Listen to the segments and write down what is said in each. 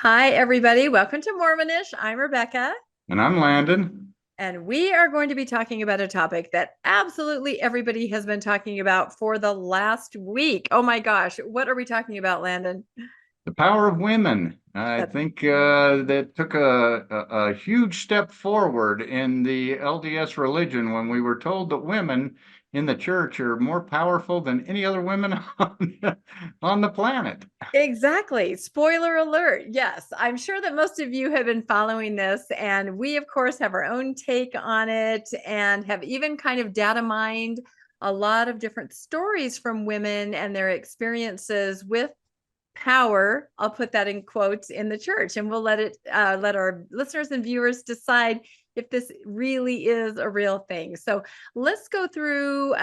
Hi, everybody. Welcome to Mormonish. I'm Rebecca, And I'm Landon. and we are going to be talking about a topic that absolutely everybody has been talking about for the last week. Oh my gosh, what are we talking about, Landon? The power of women. I That's think that took a huge step forward in the LDS religion when we were told that women in the church are more powerful than any other women on the planet. exactly. Spoiler alert. Yes, I'm sure that most of you have been following this, and we, of course, have our own take on it and have even kind of data mined a lot of different stories from women and their experiences with power. I'll put that in quotes in the church, and we'll let our listeners and viewers decide if this really is a real thing. So let's go through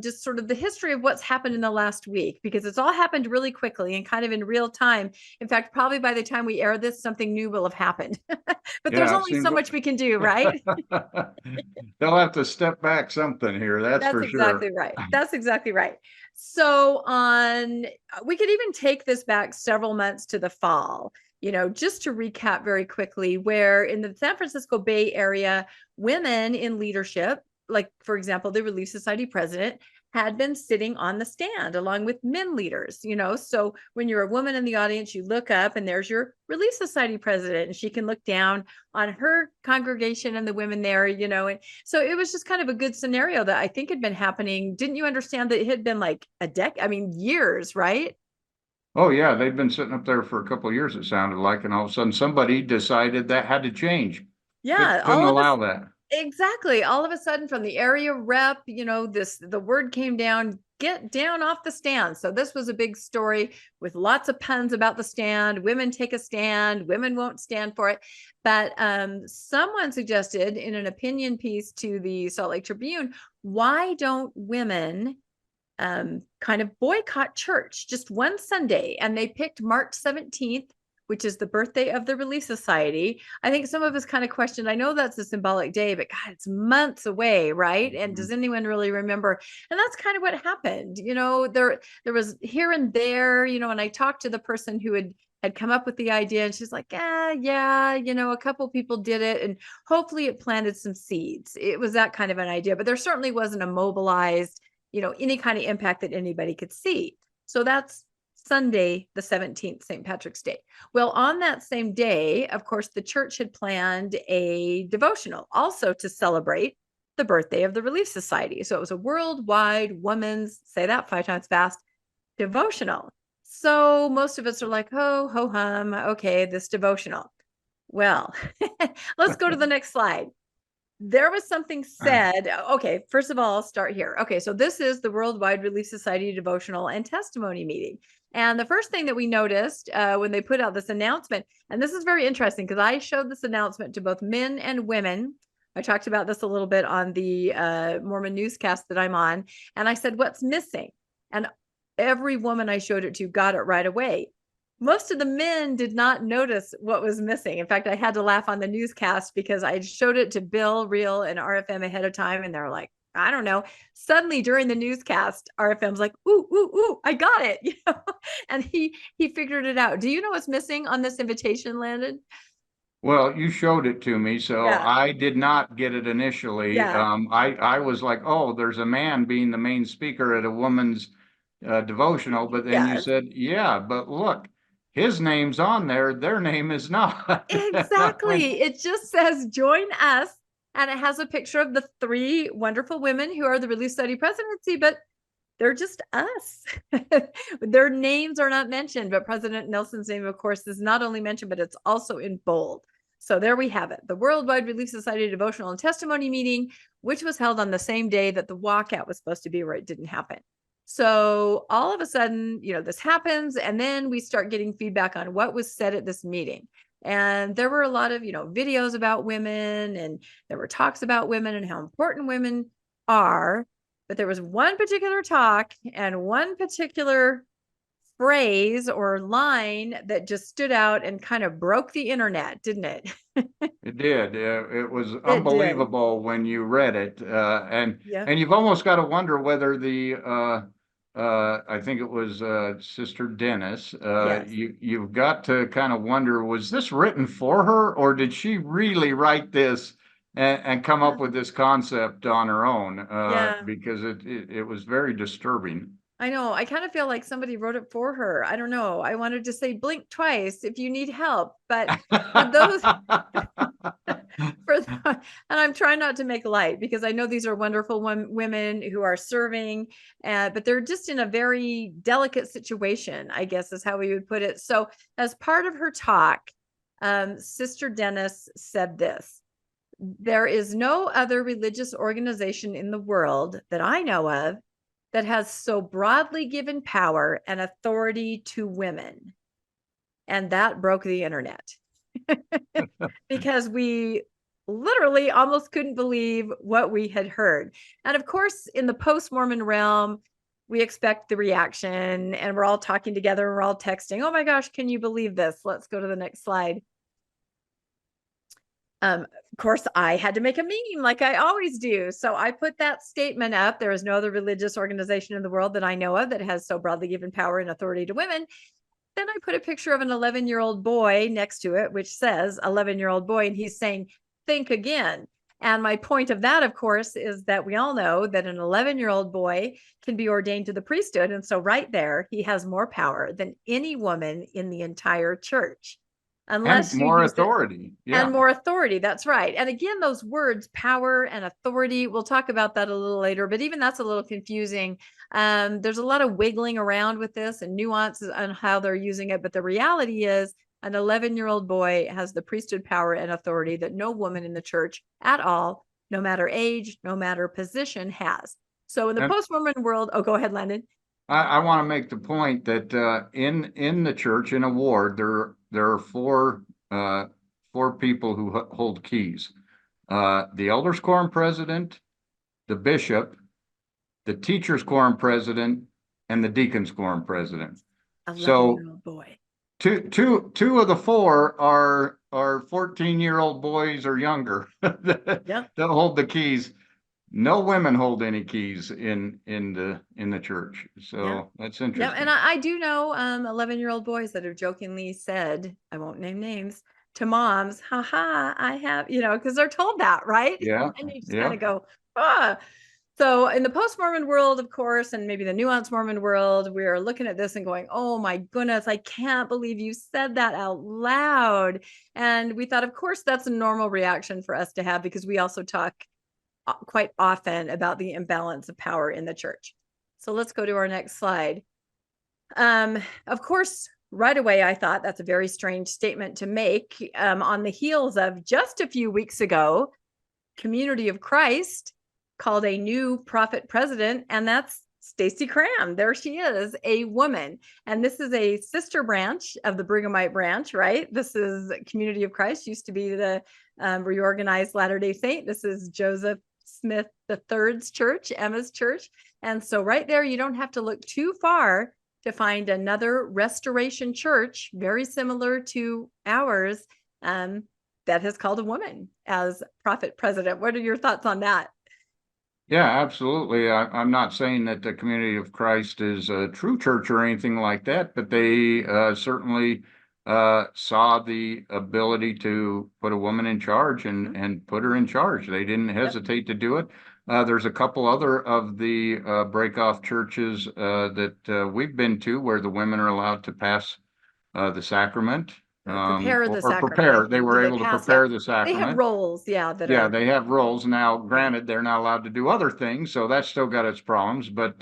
just sort of the history of what's happened in the last week, because it's all happened really quickly and kind of in real time. In fact, probably by the time we air this, something new will have happened. But there's Yeah, it only seems so much we can do, right? they'll have to step back something here, that's That's for sure. exactly right. That's exactly right. So we could even take this back several months to the fall, just to recap very quickly, where in the San Francisco Bay Area, women in leadership, like for example, the Relief Society president, had been sitting on the stand along with men leaders. So when you're a woman in the audience, you look up and there's your Relief Society president, and she can look down on her congregation and the women there. And so it was just kind of a good scenario that I think had been happening. Didn't you understand that it had been like a decade? I mean, years, right? Oh yeah, they'd been sitting up there for a couple of years, it sounded like, and all of a sudden somebody decided that had to change. Yeah, Couldn't all of us allow that. exactly. All of a sudden from the area rep, the word came down, get down off the stand. So this was a big story with lots of puns about the stand. Women take a stand, women won't stand for it. But someone suggested in an opinion piece to the Salt Lake Tribune, why don't women kind of boycott church just one Sunday? And they picked March 17th, which is the birthday of the Relief Society. I think some of us kind of questioned, I know that's a symbolic day, but God, it's months away, right? And does anyone really remember? And that's kind of what happened. There was here and there, and I talked to the person who had come up with the idea, and she's like, yeah, a couple people did it, and hopefully it planted some seeds. It was that kind of an idea, but there certainly wasn't a mobilized, any kind of impact that anybody could see. So that's Sunday, the 17th, St. Patrick's Day. Well, on that same day, of course, the church had planned a devotional also to celebrate the birthday of the Relief Society. So it was a worldwide women's, say that 5 times fast, devotional. So most of us are like, oh, ho hum, okay, this devotional. Well, let's go to the next slide. There was something said. Okay, first of all, I'll start here. Okay, so this is the Worldwide Relief Society devotional and testimony meeting. And the first thing that we noticed when they put out this announcement, and this is very interesting because I showed this announcement to both men and women. I talked about this a little bit on the Mormon newscast that I'm on. And I said, what's missing? And every woman I showed it to got it right away. Most of the men did not notice what was missing. In fact, I had to laugh on the newscast because I showed it to Bill, Real, and RFM ahead of time, and they're like, I don't know. Suddenly during the newscast, RFM's like, ooh, I got it. And he figured it out. Do you know what's missing on this invitation, Landon? Well, you showed it to me, so Yeah. I did not get it initially. Yeah. I was like, oh, there's a man being the main speaker at a woman's devotional, but then you Yes. said, yeah, but look, his name's on there, their name is not. And I went, Exactly. It just says join us. And it has a picture of the three wonderful women who are the Relief Study presidency, but they're just us. Their names are not mentioned, but President Nelson's name, of course, is not only mentioned, but it's also in bold. So there we have it. The Worldwide Relief Society Devotional and Testimony Meeting, which was held on the same day that the walkout was supposed to be, where it didn't happen. So all of a sudden, this happens, and then we start getting feedback on what was said at this meeting. And there were a lot of, videos about women, and there were talks about women and how important women are. But there was one particular talk and one particular phrase or line that just stood out and kind of broke the internet, didn't it? it did. It was It did. unbelievable when you read it, Yeah. and you've almost got to wonder whether the I think it was Sister Dennis, Yes. you've got to kind of wonder, was this written for her, or did she really write this and come up with this concept on her own? Yeah. Because it was very disturbing. I know. I kind of feel like somebody wrote it for her. I don't know. I wanted to say blink twice if you need help, but for those and I'm trying not to make light because I know these are wonderful women who are serving, but they're just in a very delicate situation, I guess is how we would put it. So as part of her talk, Sister Dennis said this: there is no other religious organization in the world that I know of that has so broadly given power and authority to women. And that broke the internet because we literally almost couldn't believe what we had heard. And of course, in the post-Mormon realm, we expect the reaction, and we're all talking together and we're all texting, oh my gosh, can you believe this? Let's go to the next slide. Of course, I had to make a meme like I always do. So I put that statement up. There is no other religious organization in the world that I know of that has so broadly given power and authority to women. Then I put a picture of an 11-year-old boy next to it, which says 11-year-old boy, and he's saying, think again. And my point of that, of course, is that we all know that an 11-year-old boy can be ordained to the priesthood. And so right there, he has more power than any woman in the entire church. And more authority. And more authority. That's right. And again, those words, power and authority, we'll talk about that a little later, but even that's a little confusing. There's a lot of wiggling around with this and nuances on how they're using it. But the reality is an 11-year-old boy has the priesthood power and authority that no woman in the church at all, no matter age, no matter position, has. So in the post-Mormon world, oh, go ahead, Landon. I want to make the point that in the church, in a ward, there are four people who hold keys: the elders' quorum president, the bishop, the teachers' quorum president, and the deacons' quorum president. So, boy. Two of the four are 14-year-old boys or younger that hold the keys. No women hold any keys in the church. So that's interesting. Yeah, and I do know 11-year-old boys that have jokingly said, I won't name names, to moms, haha, I have, because they're told that, right? Yeah. And you just kind of go, ah. So in the post-Mormon world, of course, and maybe the nuanced Mormon world, we're looking at this and going, oh my goodness, I can't believe you said that out loud. And we thought, of course, that's a normal reaction for us to have because we also talk quite often about the imbalance of power in the church. So let's go to our next slide. Of course, right away, I thought that's a very strange statement to make on the heels of just a few weeks ago, Community of Christ called a new prophet president, and that's Stacy Cram. There she is, a woman. And this is a sister branch of the Brighamite branch, right? This is Community of Christ, used to be the reorganized Latter-day Saint. This is Joseph Smith III's church, Emma's church. And so right there, you don't have to look too far to find another restoration church, very similar to ours, that has called a woman as prophet president. What are your thoughts on that? Yeah, absolutely. I'm not saying that the Community of Christ is a true church or anything like that, but they certainly saw the ability to put a woman in charge and put her in charge. They didn't hesitate to do it. There's a couple other of the breakoff churches that we've been to where the women are allowed to pass the sacrament. Prepare the sacrament. Prepare. They were able to prepare the sacrament. They have roles, they have roles. Now, granted, they're not allowed to do other things, so that's still got its problems, but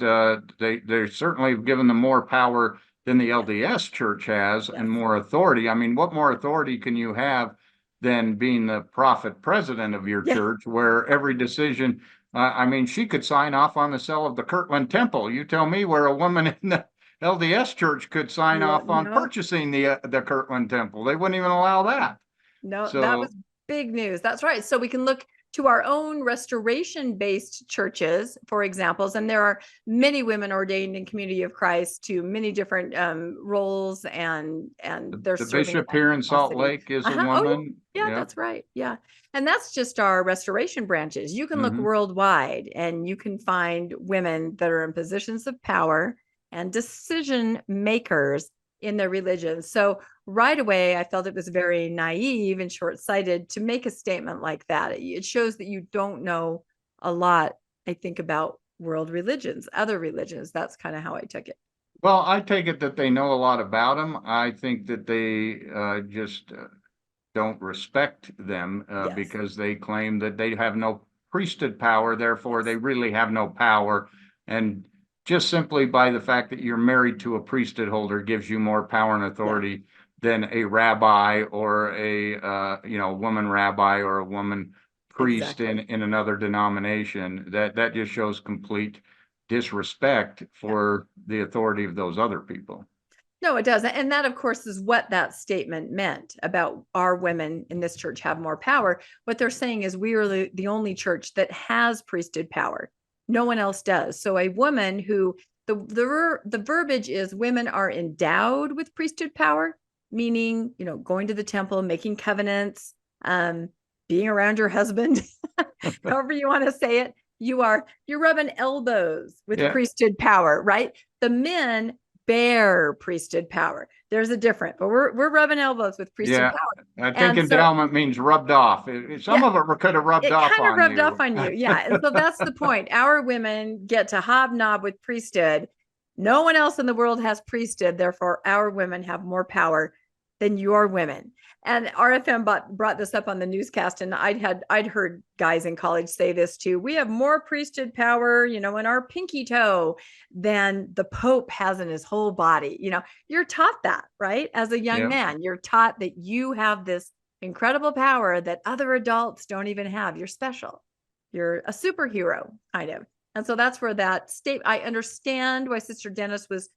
they certainly have given them more power than the LDS church has and more authority. I mean, what more authority can you have than being the prophet president of your church, where every decision, I mean, she could sign off on the sale of the Kirtland Temple. You tell me where a woman in the LDS church could sign off on purchasing the Kirtland Temple. They wouldn't even allow that. No, so that was big news. That's right. So we can look to our own restoration-based churches for examples, and there are many women ordained in Community of Christ to many different roles, and they're the bishop here in Salt Lake is a woman. Yeah, that's right. Yeah, and that's just our restoration branches. You can look worldwide, and you can find women that are in positions of power and decision makers in their religion. So right away, I felt it was very naive and short-sighted to make a statement like that. It shows that you don't know a lot, I think, about world religions, other religions. That's kind of how I took it. Well, I take it that they know a lot about them. I think that they just don't respect them Yes. because they claim that they have no priesthood power, therefore Yes. they really have no power. And just simply by the fact that you're married to a priesthood holder gives you more power and authority than a rabbi or a woman rabbi or a woman priest Exactly. in another denomination. That just shows complete disrespect for the authority of those other people. No, it doesn't. And that, of course, is what that statement meant about our women in this church have more power. What they're saying is we are the only church that has priesthood power. No one else does. So a woman who the verbiage is women are endowed with priesthood power, meaning, going to the temple, making covenants, being around your husband, however you want to say it. You're rubbing elbows with priesthood power, right? The men bear priesthood power. There's a difference, but we're rubbing elbows with priesthood power. I think endowment means rubbed off. Some of it could have rubbed off kind of on rubbed you. off on you. Yeah. And so that's the point. Our women get to hobnob with priesthood. No one else in the world has priesthood. Therefore, our women have more power than your women. And RFM brought this up on the newscast, and I'd heard guys in college say this too. We have more priesthood power, in our pinky toe than the Pope has in his whole body. You're taught that, right? As a young man, you're taught that you have this incredible power that other adults don't even have. You're special. You're a superhero, kind of. And so that's where that I understand why Sister Dennis was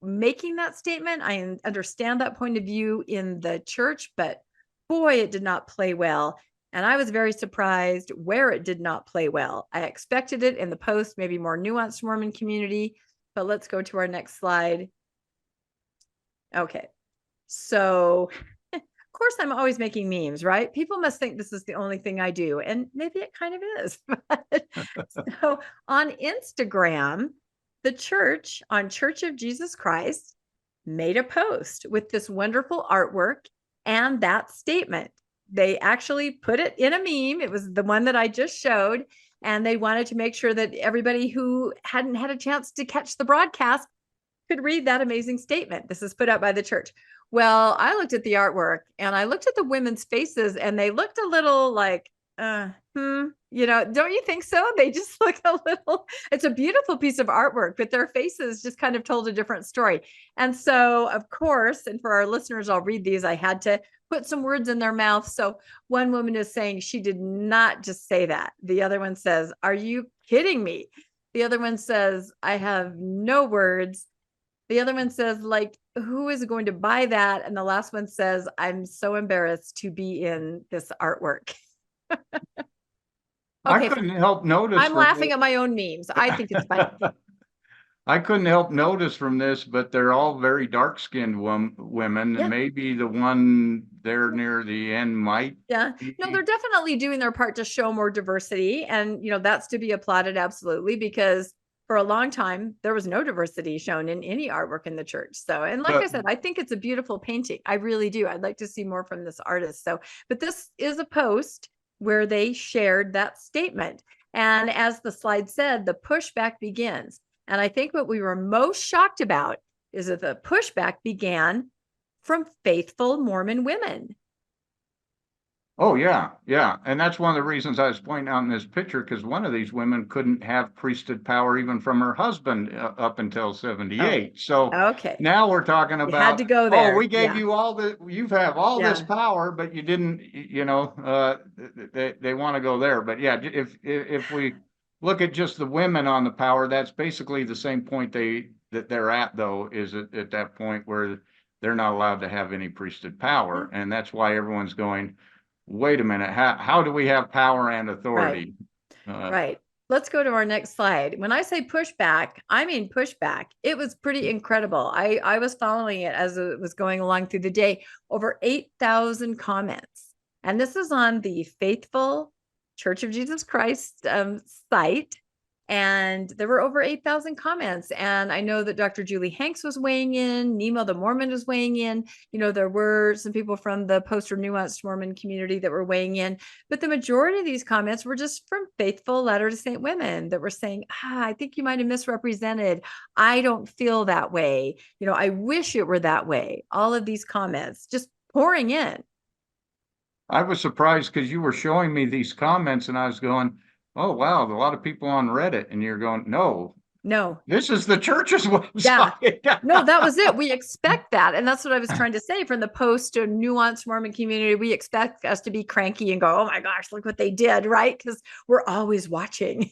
making that statement. I understand that point of view in the church, but boy, it did not play well. And I was very surprised where it did not play well. I expected it in the post, maybe more nuanced Mormon community, but let's go to our next slide. Okay. So of course, I'm always making memes, right? People must think this is the only thing I do. And maybe it kind of is. So on Instagram, the church on Church of Jesus Christ made a post with this wonderful artwork and that statement. They actually put it in a meme. It was the one that I just showed. And they wanted to make sure that everybody who hadn't had a chance to catch the broadcast could read that amazing statement. This is put up by the church. Well, I looked at the artwork and I looked at the women's faces and they looked a little like, don't you think so? They just look a little, it's a beautiful piece of artwork, but their faces just kind of told a different story. And so, of course, and for our listeners, I'll read these. I had to put some words in their mouth. So one woman is saying she did not just say that. The other one says, "Are you kidding me?" The other one says, "I have no words." The other one says, like, who is going to buy that? And the last one says, "I'm so embarrassed to be in this artwork." I couldn't help notice. I'm laughing at my own memes. I think it's funny. I couldn't help notice from this, but they're all very dark-skinned women, and maybe the one there near the end might. Yeah. No, they're definitely doing their part to show more diversity. And, that's to be applauded, absolutely, because for a long time, there was no diversity shown in any artwork in the church. So, and like I said, I think it's a beautiful painting. I really do. I'd like to see more from this artist. So, but this is a post where they shared that statement. And as the slide said, the pushback begins. And I think what we were most shocked about is that the pushback began from faithful Mormon women. Oh, yeah. Yeah. And that's one of the reasons I was pointing out in this picture, because one of these women couldn't have priesthood power even from her husband up until 78. So now we're talking about, had to go there. We gave you all you have all this power, but you didn't, they want to go there. But yeah, if we look at just the women on the power, that's basically the same point that they're at, though, is at that point where they're not allowed to have any priesthood power. And that's why everyone's going, wait a minute, how do we have power and authority? Right. Let's go to our next slide. When I say pushback, I mean pushback. It was pretty incredible. I was following it as it was going along through the day. Over 8,000 comments. And this is on the Faithful Church of Jesus Christ site. And there were over 8,000 comments. And I know that Dr. Julie Hanks was weighing in, Nemo the Mormon was weighing in. There were some people from the post or nuanced Mormon community that were weighing in, but the majority of these comments were just from faithful Latter-day Saint women that were saying, I think you might have misrepresented. I don't feel that way. I wish it were that way. All of these comments just pouring in. I was surprised because you were showing me these comments and I was going, oh, wow, a lot of people on Reddit. And you're going, no, this is the church's website. Yeah. No, that was it. We expect that. And that's what I was trying to say from the post or nuanced Mormon community. We expect us to be cranky and go, oh my gosh, look what they did, right? Because we're always watching.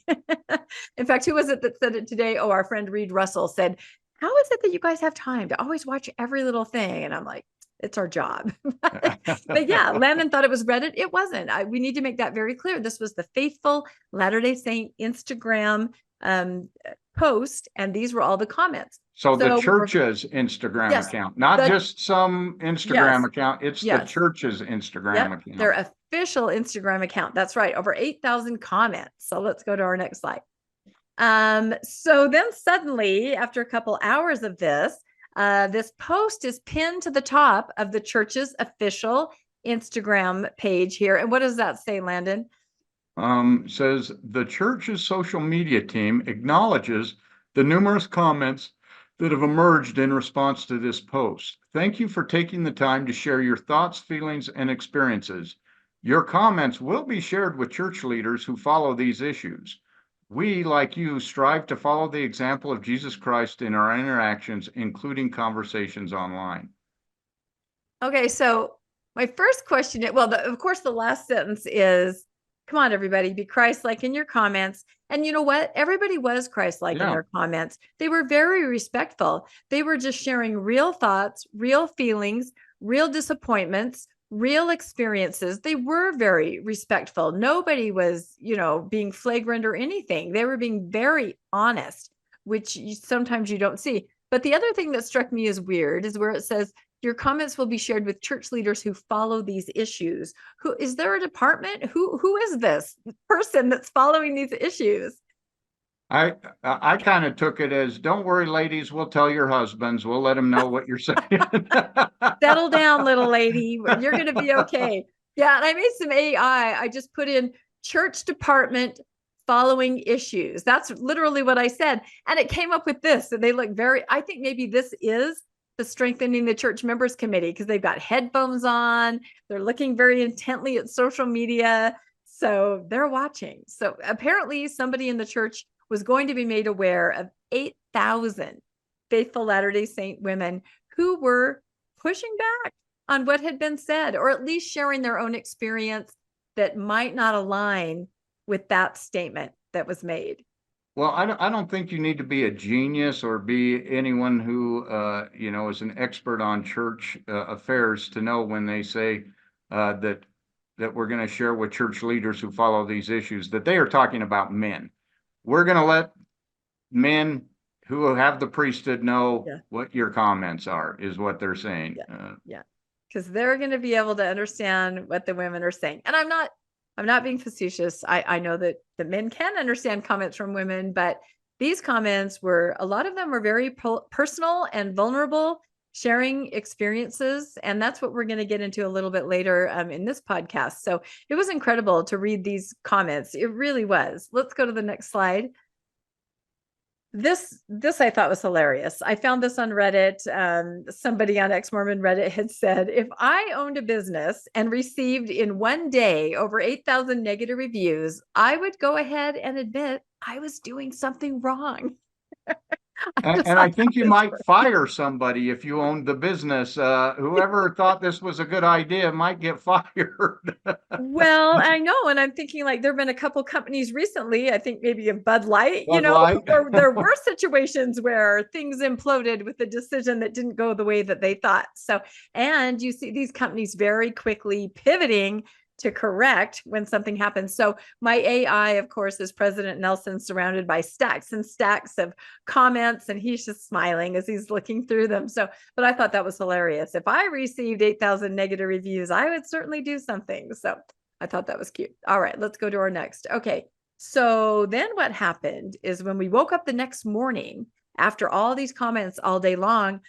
In fact, who was it that said it today? Oh, our friend Reed Russell said, how is it that you guys have time to always watch every little thing? And I'm like, it's our job. But yeah, Landon thought it was Reddit. It wasn't. We need to make that very clear. This was the faithful Latter-day Saint Instagram post, and these were all the comments. So the church's Instagram account, not just some Instagram account. It's the church's Instagram account. Their official Instagram account. That's right. Over 8,000 comments. So let's go to our next slide. So then suddenly, after a couple hours of this post is pinned to the top of the church's official Instagram page here. And what does that say, Landon? Says the church's social media team acknowledges the numerous comments that have emerged in response to this post. Thank you for taking the time to share your thoughts, feelings, and experiences. Your comments will be shared with church leaders who follow these issues. We, like you, strive to follow the example of Jesus Christ in our interactions, including conversations online. Okay, so my first question, of course, the last sentence is, come on, everybody, be Christ-like in your comments. And you know what? Everybody was Christ-like in their comments. They were very respectful. They were just sharing real thoughts, real feelings, real disappointments, real experiences. They were very respectful. Nobody was, being flagrant or anything. They were being very honest, which sometimes you don't see. But the other thing that struck me as weird is where it says, your comments will be shared with church leaders who follow these issues. Who is there a department? Who is this person that's following these issues? I kind of took it as, don't worry, ladies, we'll tell your husbands. We'll let them know what you're saying. Settle down, little lady. You're going to be okay. Yeah. And I made some AI. I just put in church department following issues. That's literally what I said. And it came up with this. And they look I think maybe this is the Strengthening the Church Members Committee, because they've got headphones on. They're looking very intently at social media. So they're watching. So apparently somebody in the church was going to be made aware of 8,000 faithful Latter-day Saint women who were pushing back on what had been said, or at least sharing their own experience that might not align with that statement that was made. Well, I don't think you need to be a genius or be anyone who, is an expert on church affairs to know when they say that we're going to share with church leaders who follow these issues, that they are talking about men. We're going to let men who have the priesthood know what your comments are, is what they're saying. Yeah. Because they're going to be able to understand what the women are saying. And I'm not being facetious. I know that the men can understand comments from women, but these comments a lot of them were very personal and vulnerable, sharing experiences. And that's what we're going to get into a little bit later in this podcast. So it was incredible to read these comments. It really was. Let's go to the next slide. This I thought was hilarious. I found this on Reddit. Somebody on ex-Mormon Reddit had said, if I owned a business and received in one day over 8,000 negative reviews, I would go ahead and admit I was doing something wrong. And I think you might fire somebody if you owned the business. Whoever thought this was a good idea might get fired. Well, I know. And I'm thinking, like, there have been a couple companies recently, I think maybe of Bud Light, Light. there were situations where things imploded with a decision that didn't go the way that they thought. So, and you see these companies very quickly pivoting to correct when something happens. So my AI, of course, is President Nelson, surrounded by stacks and stacks of comments, and he's just smiling as he's looking through them. So, but I thought that was hilarious. If I received 8,000 negative reviews, I would certainly do something. So I thought that was cute. All right, let's go to our next. Okay. So then what happened is when we woke up the next morning, after all these comments all day long,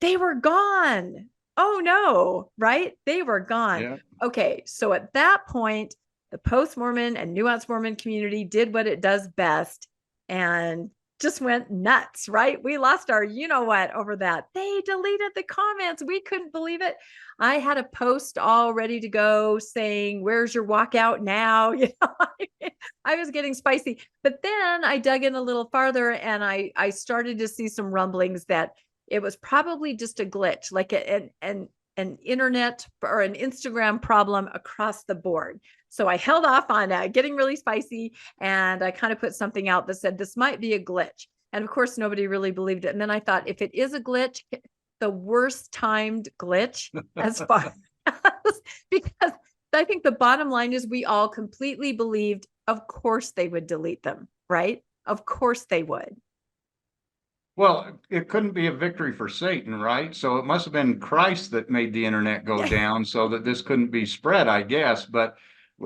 they were gone. Oh no, right? They were gone. Yeah. Okay, so at that point, the post-Mormon and nuanced Mormon community did what it does best and just went nuts, right? We lost our you know what over that. They deleted the comments. We couldn't believe it. I had a post all ready to go saying, "Where's your walkout now?" You know, I was getting spicy. But then I dug in a little farther and I started to see some rumblings that it was probably just a glitch, like an internet or an Instagram problem across the board. So I held off on getting really spicy, and I kind of put something out that said this might be a glitch. And of course, nobody really believed it. And then I thought, if it is a glitch, the worst timed glitch as far as, because I think the bottom line is we all completely believed, of course they would delete them, right? Of course they would. Well, it couldn't be a victory for Satan, right? So it must have been Christ that made the internet go down so that this couldn't be spread, I guess. But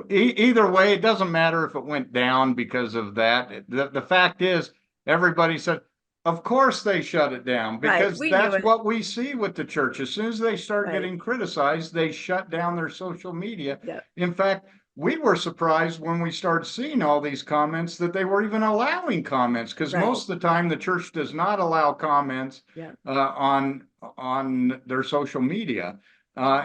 either way, it doesn't matter if it went down because of that. The fact is, everybody said, of course they shut it down, because that's what we see with the church. As soon as they start getting criticized, they shut down their social media. Yep. In fact, we were surprised when we started seeing all these comments that they were even allowing comments, because most of the time the church does not allow comments on their social media.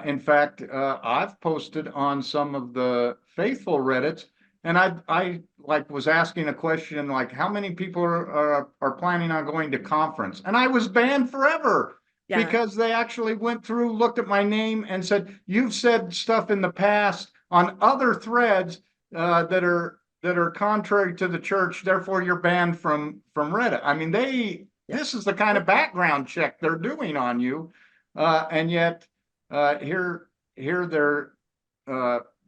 In fact, I've posted on some of the faithful Reddits, and I like was asking a question like, how many people are planning on going to conference? And I was banned forever. Yeah. Because they actually went through, looked at my name and said, you've said stuff in the past on other threads that are contrary to the church, therefore you're banned from Reddit. I mean, this is the kind of background check they're doing on you, and yet here they're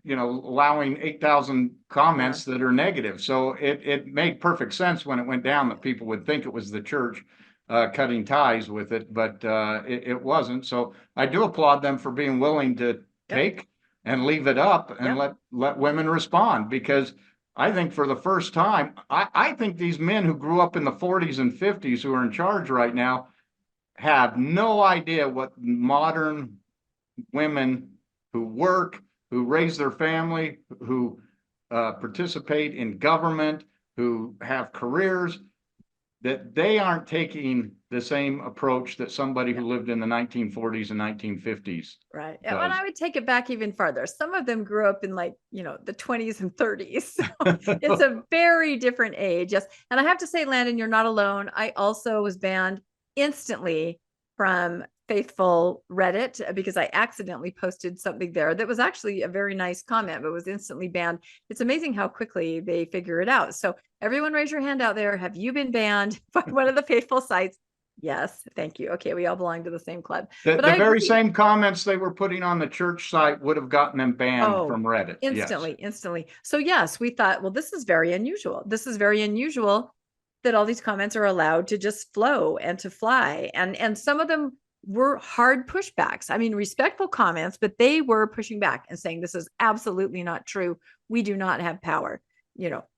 allowing 8,000 comments that are negative. So it made perfect sense when it went down that people would think it was the church cutting ties with it, but it wasn't. So I do applaud them for being willing to take and leave it up and let women respond, because I think for the first time, I think these men who grew up in the 40s and 50s who are in charge right now have no idea what modern women who work, who raise their family, who participate in government, who have careers, that they aren't taking the same approach that somebody who lived in the 1940s and 1950s. Right. Does. And I would take it back even farther. Some of them grew up in the 20s and 30s. So it's a very different age. Yes. And I have to say, Landon, you're not alone. I also was banned instantly from faithful Reddit because I accidentally posted something there that was actually a very nice comment, but was instantly banned. It's amazing how quickly they figure it out. So everyone raise your hand out there. Have you been banned by one of the faithful sites? Yes. Thank you. Okay. We all belong to the same club. The very same comments they were putting on the church site would have gotten them banned from Reddit. Instantly. So yes, we thought, well, this is very unusual. This is very unusual that all these comments are allowed to just flow and to fly. And some of them were hard pushbacks. I mean, respectful comments, but they were pushing back and saying, this is absolutely not true. We do not have power.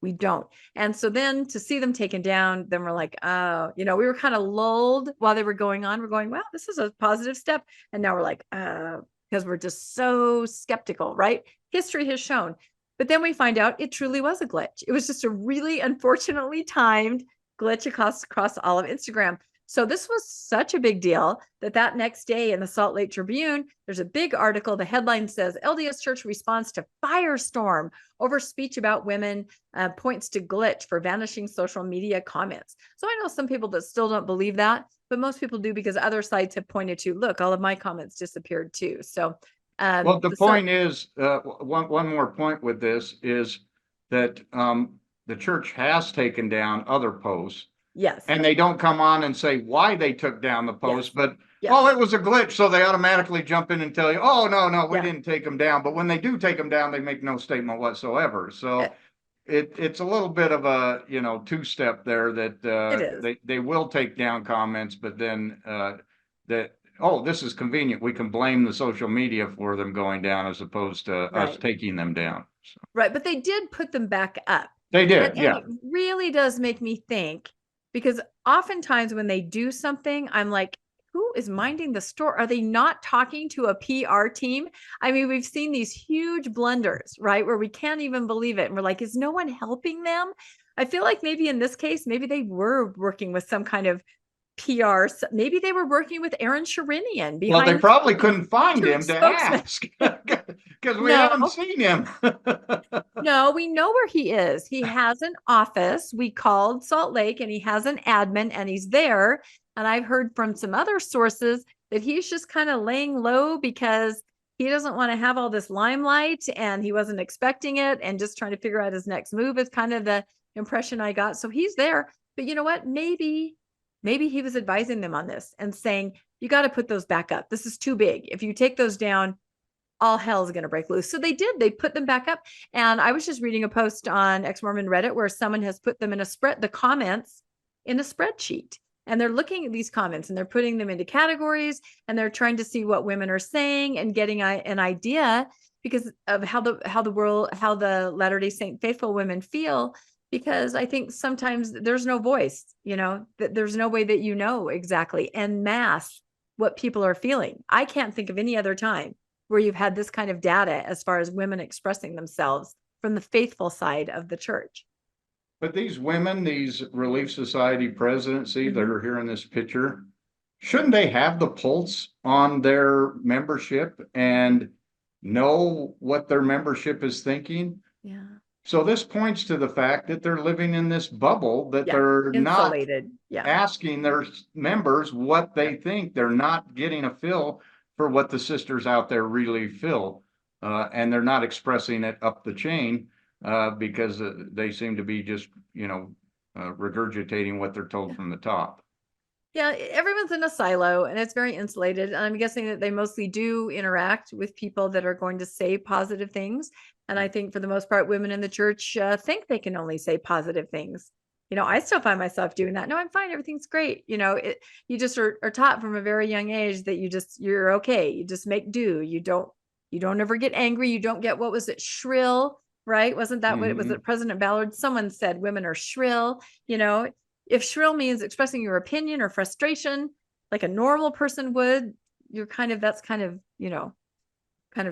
We don't. And so then to see them taken down, then we're like, oh, we were kind of lulled while they were going on. We're going, wow, this is a positive step. And now we're like, because we're just so skeptical, right? History has shown. But then we find out it truly was a glitch. It was just a really unfortunately timed glitch across all of Instagram. So this was such a big deal that next day in the Salt Lake Tribune, there's a big article. The headline says, LDS Church responds to firestorm over speech about women, points to glitch for vanishing social media comments. So I know some people that still don't believe that, but most people do because other sites have pointed to, look, all of my comments disappeared too. So well, the point is, one more point with this is that the church has taken down other posts. Yes. And they don't come on and say why they took down the post, but oh, it was a glitch. So they automatically jump in and tell you, oh, no, we didn't take them down. But when they do take them down, they make no statement whatsoever. So it's a little bit of a, two-step there that they will take down comments, but then this is convenient. We can blame the social media for them going down as opposed to us taking them down. So. Right. But they did put them back up. They did, And yeah. it really does make me think, because oftentimes when they do something, I'm like, who is minding the store? Are they not talking to a PR team? I mean, we've seen these huge blunders, right? Where we can't even believe it. And we're like, is no one helping them? I feel like maybe in this case, maybe they were working with some kind of PR. Maybe they were working with Aaron Sharinian Well, they behind the probably scenes, couldn't find church him to spokesman. ask because we haven't No, seen him. no, we know where he is. He has an office. We called Salt Lake and he has an admin and he's there. And I've heard from some other sources that he's just kind of laying low because he doesn't want to have all this limelight and he wasn't expecting it and just trying to figure out his next move is kind of the impression I got. So he's there. But you know what? Maybe he was advising them on this and saying, you got to put those back up. This is too big. If you take those down, all hell is going to break loose. So they did. They put them back up. And I was just reading a post on Ex-Mormon Reddit where someone has put them in the comments in a spreadsheet. And they're looking at these comments and they're putting them into categories and they're trying to see what women are saying and getting an idea because of how the Latter-day Saint faithful women feel. Because I think sometimes there's no voice, that there's no way that exactly en masse what people are feeling. I can't think of any other time where you've had this kind of data as far as women expressing themselves from the faithful side of the church. But these women, these Relief Society presidency that are here in this picture, shouldn't they have the pulse on their membership and know what their membership is thinking? Yeah. So this points to the fact that they're living in this bubble, that they're insulated. not asking their members what they think. They're not getting a feel for what the sisters out there really feel. And they're not expressing it up the chain because they seem to be just, regurgitating what they're told from the top. Yeah, everyone's in a silo and it's very insulated. And I'm guessing that they mostly do interact with people that are going to say positive things. And I think for the most part, women in the church think they can only say positive things. I still find myself doing that. No, I'm fine. Everything's great. You just are taught from a very young age that you're okay. You just make do. You don't ever get angry. You don't get, what was it? Shrill, right? Wasn't that what it was? President Ballard, someone said women are shrill, if shrill means expressing your opinion or frustration like a normal person would, you're kind of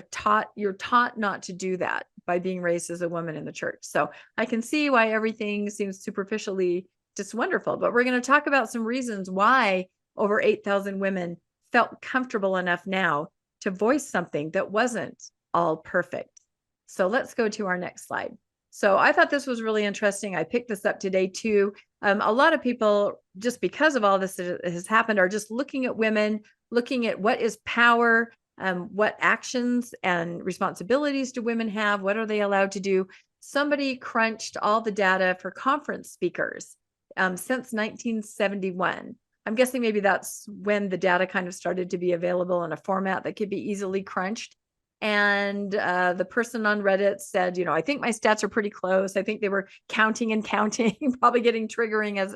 taught, you're taught not to do that by being raised as a woman in the church. So I can see why everything seems superficially just wonderful, but we're going to talk about some reasons why over 8,000 women felt comfortable enough now to voice something that wasn't all perfect. So let's go to our next slide. So I thought this was really interesting. I picked this up today too. A lot of people, just because of all this that has happened, are just looking at women, looking at what is power, what actions and responsibilities do women have? What are they allowed to do? Somebody crunched all the data for conference speakers since 1971. I'm guessing maybe that's when the data kind of started to be available in a format that could be easily crunched. And the person on Reddit said, I think my stats are pretty close. I think they were counting and counting, probably getting triggered as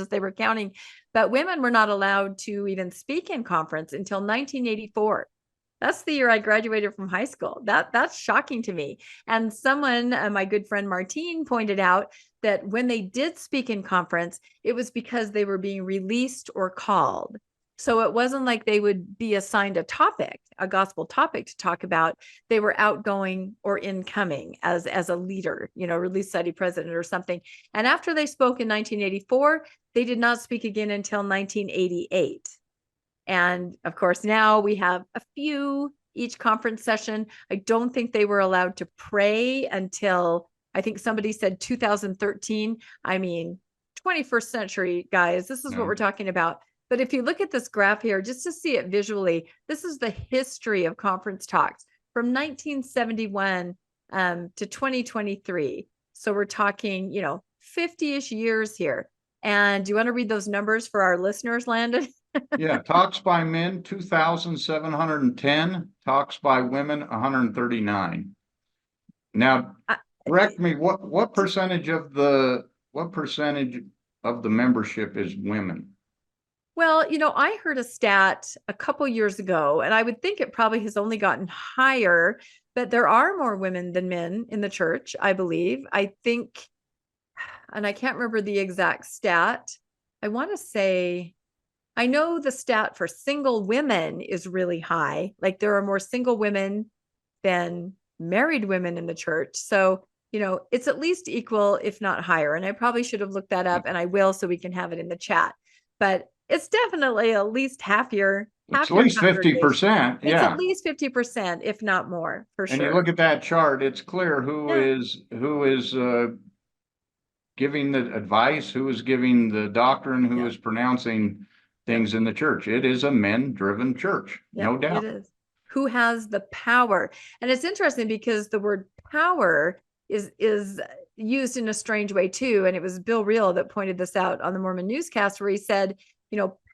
they were counting. But women were not allowed to even speak in conference until 1984. That's the year I graduated from high school. That's shocking to me. And someone, my good friend Martine, pointed out that when they did speak in conference, it was because they were being released or called. So it wasn't like they would be assigned a gospel topic to talk about. They were outgoing or incoming as a leader, Relief Society president or something. And after they spoke in 1984, they did not speak again until 1988. And of course, now we have a few each conference session. I don't think they were allowed to pray until, I think somebody said 2013. I mean, 21st century, guys, this is what we're talking about. But if you look at this graph here, just to see it visually, this is the history of conference talks from 1971 to 2023. So we're talking, 50-ish years here. And do you want to read those numbers for our listeners, Landon? Yeah, talks by men, 2,710. Talks by women, 139. Now, correct me, what percentage of the membership is women? Well, I heard a stat a couple years ago, and I would think it probably has only gotten higher, but there are more women than men in the church, I believe. I think and I can't remember the exact stat. I want to say, I know the stat for single women is really high. Like there are more single women than married women in the church. So, it's at least equal, if not higher. And I probably should have looked that up, and I will, so we can have it in the chat. But it's definitely at least half your It's at least congregation. 50%. It's Yeah. at least 50%, if not more, for And sure. you look at that chart, it's clear who is giving the advice, who is giving the doctrine, who is pronouncing things in the church. It is a men-driven church, no doubt. It is. Who has the power? And it's interesting because the word power is used in a strange way too. And it was Bill Reel that pointed this out on the Mormon newscast, where he said,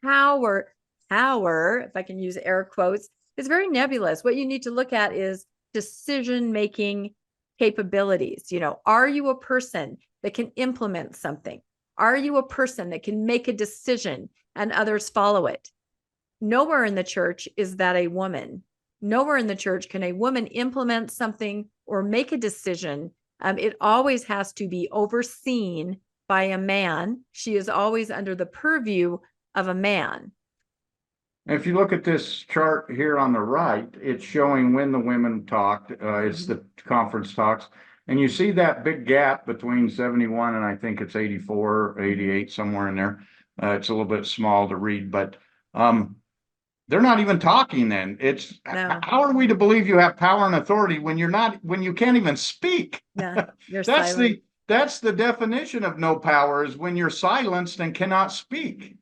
power, if I can use air quotes, is very nebulous. What you need to look at is decision-making capabilities. Are you a person that can implement something? Are you a person that can make a decision and others follow it? Nowhere in the church is that a woman. Nowhere in the church can a woman implement something or make a decision. It always has to be overseen by a man. She is always under the purview of a man. If you look at this chart here on the right, it's showing when the women talked. It's the conference talks. And you see that big gap between 71 and I think it's 84, 88, somewhere in there. It's a little bit small to read, but they're not even talking then. How are we to believe you have power and authority when you can't even speak? Yeah, you're silent. That's the definition of no power, is when you're silenced and cannot speak.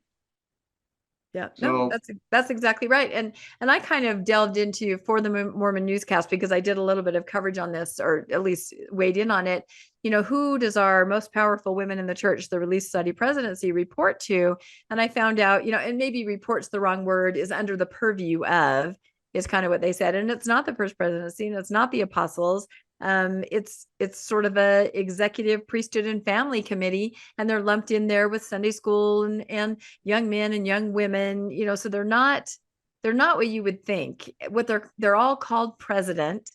Yeah, no, that's exactly right. And I kind of delved into, for the Mormon newscast, because I did a little bit of coverage on this, or at least weighed in on it. Who does our most powerful women in the church, the Release Study Presidency, report to? And I found out, and maybe report's the wrong word, is under the purview of, is kind of what they said. And it's not the First Presidency, and it's not the apostles. It's sort of a executive priesthood and family committee, and they're lumped in there with Sunday school and young men and young women, so they're not what you would think. What they're all called president,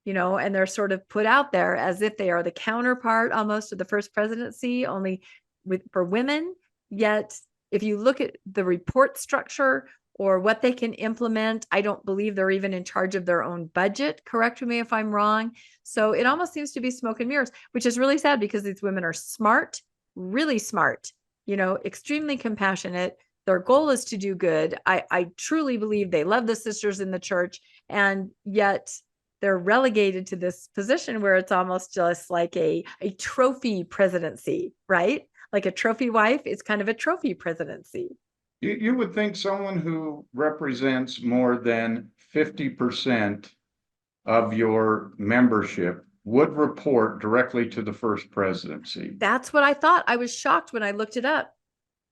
and they're sort of put out there as if they are the counterpart almost of the First Presidency, only for women. Yet if you look at the report structure or what they can implement, I don't believe they're even in charge of their own budget. Correct me if I'm wrong. So it almost seems to be smoke and mirrors, which is really sad, because these women are smart, really smart, extremely compassionate. Their goal is to do good. I truly believe they love the sisters in the church, and yet they're relegated to this position where it's almost just like a trophy presidency, right? Like a trophy wife. It's kind of a trophy presidency. You would think someone who represents more than 50% of your membership would report directly to the First Presidency. That's what I thought. I was shocked when I looked it up.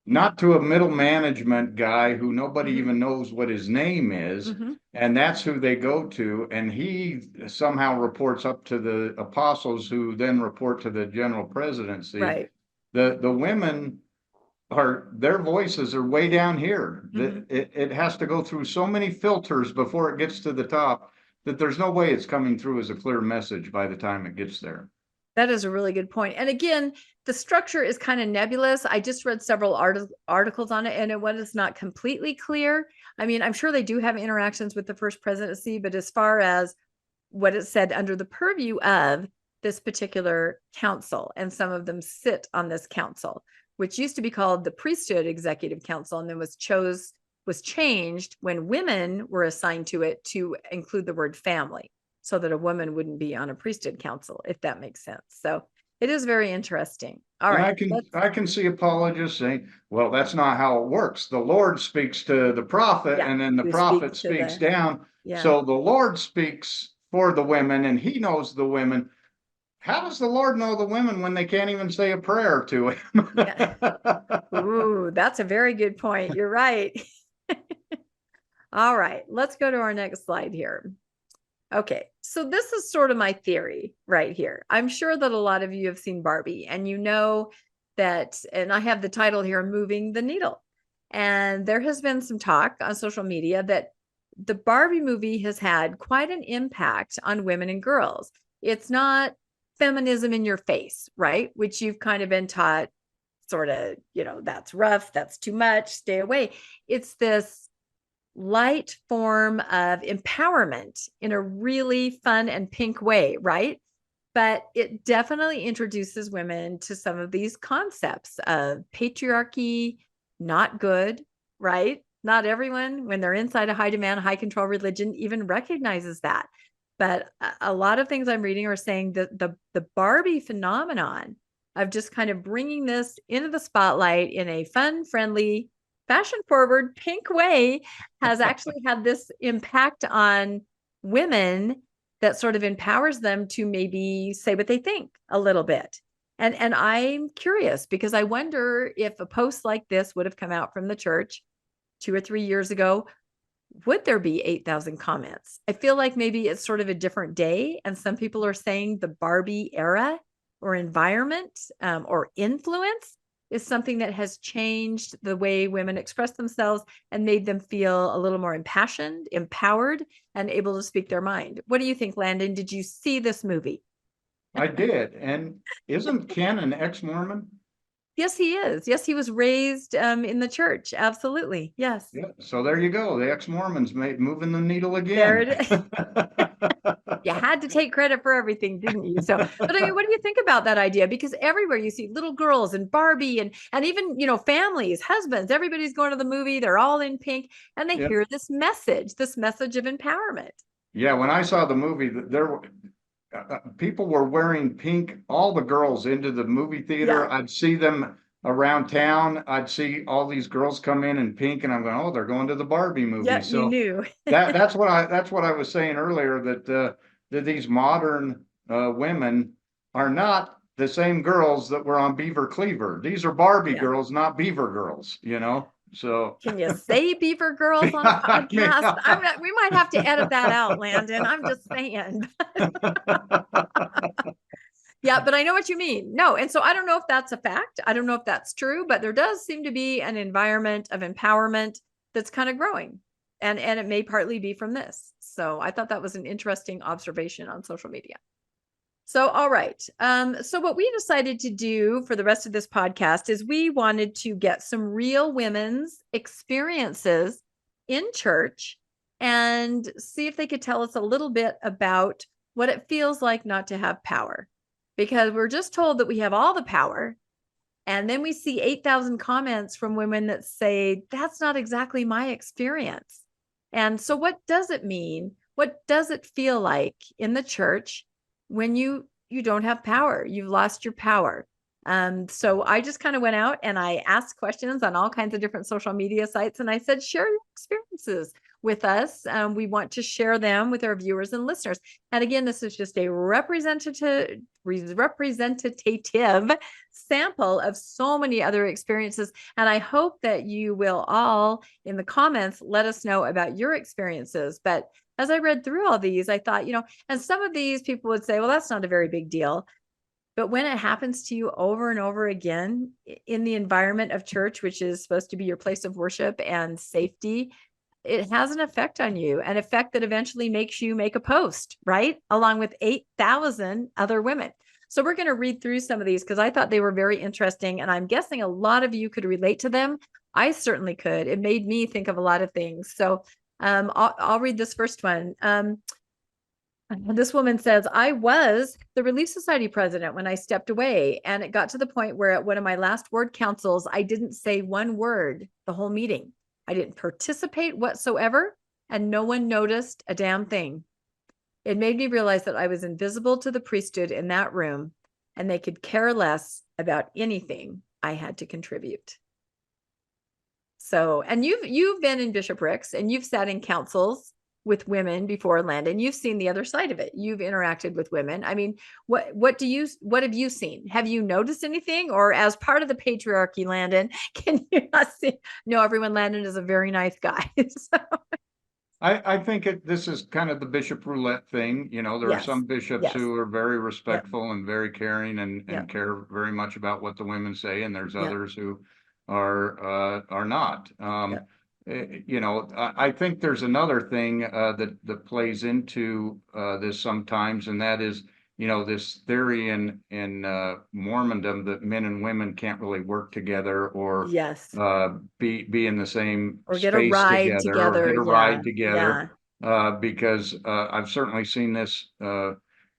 Not to a middle management guy who nobody even knows what his name is. And that's who they go to. And he somehow reports up to the apostles, who then report to the general presidency. Right. The women, their voices are way down here. It has to go through so many filters before it gets to the top that there's no way it's coming through as a clear message by the time it gets there. That is a really good point. And again, the structure is kind of nebulous. I just read several articles on it, and it was not completely clear. I mean, I'm sure they do have interactions with the First Presidency, but as far as what it said under the purview of this particular council, and some of them sit on this council, which used to be called the Priesthood Executive Council, and then was changed when women were assigned to it to include the word family, so that a woman wouldn't be on a priesthood council, if that makes sense. So it is very interesting. All right. I can see apologists saying, well, that's not how it works. The Lord speaks to the prophet, and then the prophet speaks down. Yeah. So the Lord speaks for the women, and he knows the women. How does the Lord know the women when they can't even say a prayer to him? Yeah. Ooh, that's a very good point. You're right. All right, let's go to our next slide here. Okay, so this is sort of my theory right here. I'm sure that a lot of you have seen Barbie, and you know that, and I have the title here, Moving the Needle. And there has been some talk on social media that the Barbie movie has had quite an impact on women and girls. It's not feminism in your face, right? Which you've kind of been taught sort of, that's rough, that's too much, stay away. It's this light form of empowerment in a really fun and pink way, right? But it definitely introduces women to some of these concepts of patriarchy, not good, right? Not everyone, when they're inside a high demand, high control religion, even recognizes that. But a lot of things I'm reading are saying that the Barbie phenomenon of just kind of bringing this into the spotlight in a fun, friendly, fashion forward, pink way has actually had this impact on women that sort of empowers them to maybe say what they think a little bit. And I'm curious because I wonder if a post like this would have come out from the church 2 or 3 years ago, would there be 8,000 comments? I feel like maybe it's sort of a different day. And some people are saying the Barbie era or environment or influence is something that has changed the way women express themselves and made them feel a little more impassioned, empowered, and able to speak their mind. What do you think, Landon? Did you see this movie? I did. And isn't Ken an ex-Mormon? Yes, he is. Yes, he was raised in the church. Absolutely. Yes. Yeah. So there you go. The ex-Mormons moving the needle There again. it is. You had to take credit for everything, didn't you? So, but I mean, what do you think about that idea? Because everywhere you see little girls and Barbie and even, families, husbands, everybody's going to the movie, they're all in pink, and they Yep. hear this message of empowerment. Yeah, when I saw the movie, there were people were wearing pink. All the girls into the movie theater. Yeah. I'd see them around town. I'd see all these girls come in pink, and I'm going, "Oh, they're going to the Barbie movie." Yeah, you So knew. that's what I was saying earlier, that these modern women are not the same girls that were on Beaver Cleaver. These are Barbie Yeah. girls, not Beaver girls. So Can you say Beaver Girls on a I mean, podcast? We might have to edit that out, Landon. I'm just saying. Yeah, but I know what you mean. No, and so I don't know if that's a fact. I don't know if that's true, but there does seem to be an environment of empowerment that's kind of growing. And it may partly be from this. So I thought that was an interesting observation on social media. So, all right. So what we decided to do for the rest of this podcast is we wanted to get some real women's experiences in church and see if they could tell us a little bit about what it feels like not to have power. Because we're just told that we have all the power. And then we see 8,000 comments from women that say, that's not exactly my experience. And so what does it mean? What does it feel like in the church when you don't have power? You've lost your power. So I just kind of went out and I asked questions on all kinds of different social media sites. And I said, share your experiences with us. We want to share them with our viewers and listeners. And again, this is just a representative sample of so many other experiences. And I hope that you will all in the comments let us know about your experiences. But as I read through all these, I thought, and some of these people would say, well, that's not a very big deal. But when it happens to you over and over again in the environment of church, which is supposed to be your place of worship and safety, it has an effect on you, an effect that eventually makes you make a post, right? Along with 8,000 other women. So we're going to read through some of these because I thought they were very interesting. And I'm guessing a lot of you could relate to them. I certainly could. It made me think of a lot of things. So I'll read this first one. This woman says, I was the Relief Society president when I stepped away. And it got to the point where at one of my last ward councils, I didn't say one word the whole meeting. I didn't participate whatsoever, and no one noticed a damn thing. It made me realize that I was invisible to the priesthood in that room, and they could care less about anything I had to contribute. So, and you've been in bishoprics and you've sat in councils with women before, Landon. You've seen the other side of it. You've interacted with women. I mean, what have you seen? Have you noticed anything? Or as part of the patriarchy, Landon, can you not see? No, everyone, Landon is a very nice guy. So. I think this is kind of the bishop roulette thing. There are some bishops who are very respectful and very caring and care very much about what the women say, and there's others who are not. I think there's another thing that plays into this sometimes, and that is this theory in Mormondom that men and women can't really work together or Yes. be in the same Or get a space ride together or together. get a Yeah. ride together, Yeah. because I've certainly seen this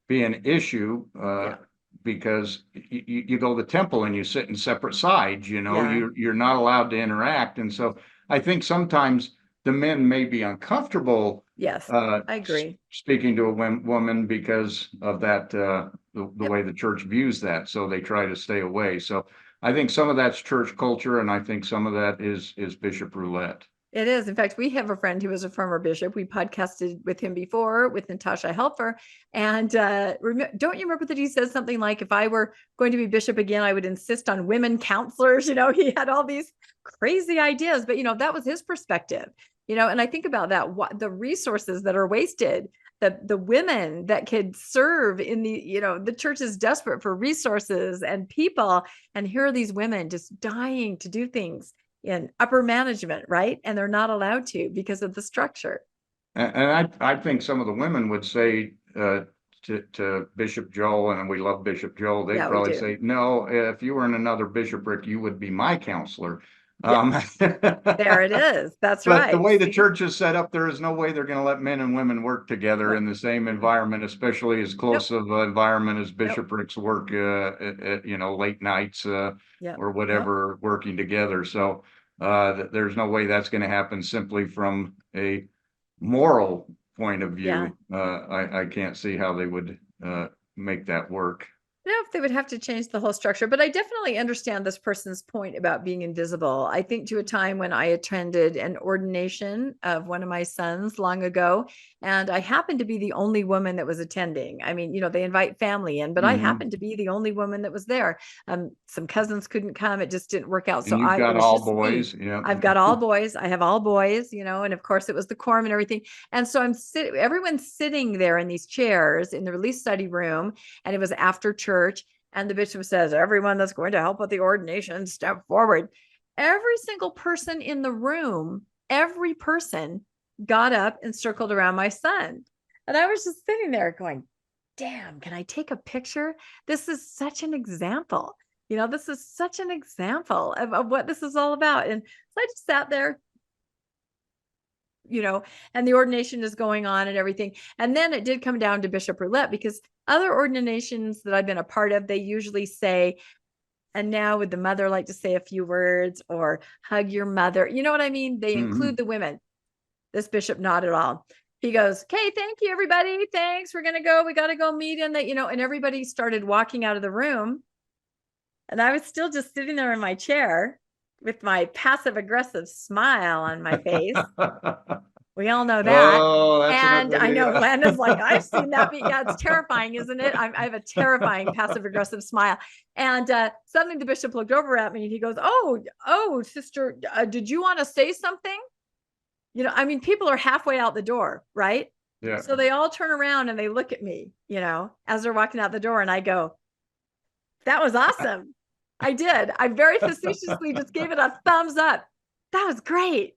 be an issue, Yeah. because you go to the temple and you sit in separate sides. Yeah. You're not allowed to interact, and so I think sometimes the men may be uncomfortable Yes. I agree. speaking to a woman because of that, the Yep. way the church views that, so they try to stay away. So I think some of that's church culture, and I think some of that is bishop roulette. It is. In fact, we have a friend who was a former bishop. We podcasted with him before with Natasha Helfer. And don't you remember that he says something like, if I were going to be bishop again, I would insist on women counselors. He had all these crazy ideas, but that was his perspective. And I think about that, what the resources that are wasted, the women that could serve in the church is desperate for resources and people. And here are these women just dying to do things in upper management, right? And they're not allowed to because of the structure. And I think some of the women would say to Bishop Joel, and we love Bishop Joel, they'd Yeah, we probably do. say, no, if you were in another bishopric, you would be my counselor. Yeah, there it is. That's But the right. way the See? church is set up, there is no way they're going to let men and women work together Nope. in the same environment, especially as close Nope. of an environment as Nope. bishoprics work, at late nights Yep. or Yep. whatever, working together. So there's no way that's going to happen simply from a moral point of Yeah. view. I can't see how they would make that work. I don't know if they would have to change the whole structure, but I definitely understand this person's point about being invisible. I think to a time when I attended an ordination of one of my sons long ago, and I happened to be the only woman that was attending. I mean, they invite family in, but I Mhm. happened to be the only woman that was there. Some cousins couldn't come. It just didn't work out. So And you've it got was all just me. boys. Yeah. I've got all boys. I have all boys, and of course it was the quorum and everything. And so everyone's sitting there in these chairs in the release study room, and it was after church. And the bishop says, everyone that's going to help with the ordination, step forward. Every single person in the room, every person got up and circled around my son. And I was just sitting there going, damn, can I take a picture? This is such an example. This is such an example of what this is all about. And so I just sat there, and the ordination is going on and everything. And then it did come down to bishop roulette, because other ordinations that I've been a part of, they usually say, and now would the mother like to say a few words, or hug your mother? You know what I mean? They include the women. This bishop, not at all. He goes, okay, thank you, everybody. Thanks. We're going to go. We got to go meet in that, and everybody started walking out of the room. And I was still just sitting there in my chair with my passive aggressive smile on my face. We all know that. Oh, that's an And ugly I know idea. Landon's like, I've seen that. Yeah, it's terrifying, isn't it? I have a terrifying passive aggressive smile. And suddenly the bishop looked over at me and he goes, oh, sister, did you want to say something? People are halfway out the door, right? Yeah. So they all turn around and they look at me, as they're walking out the door. And I go, that was awesome. I did. I very facetiously just gave it a thumbs up. That was great,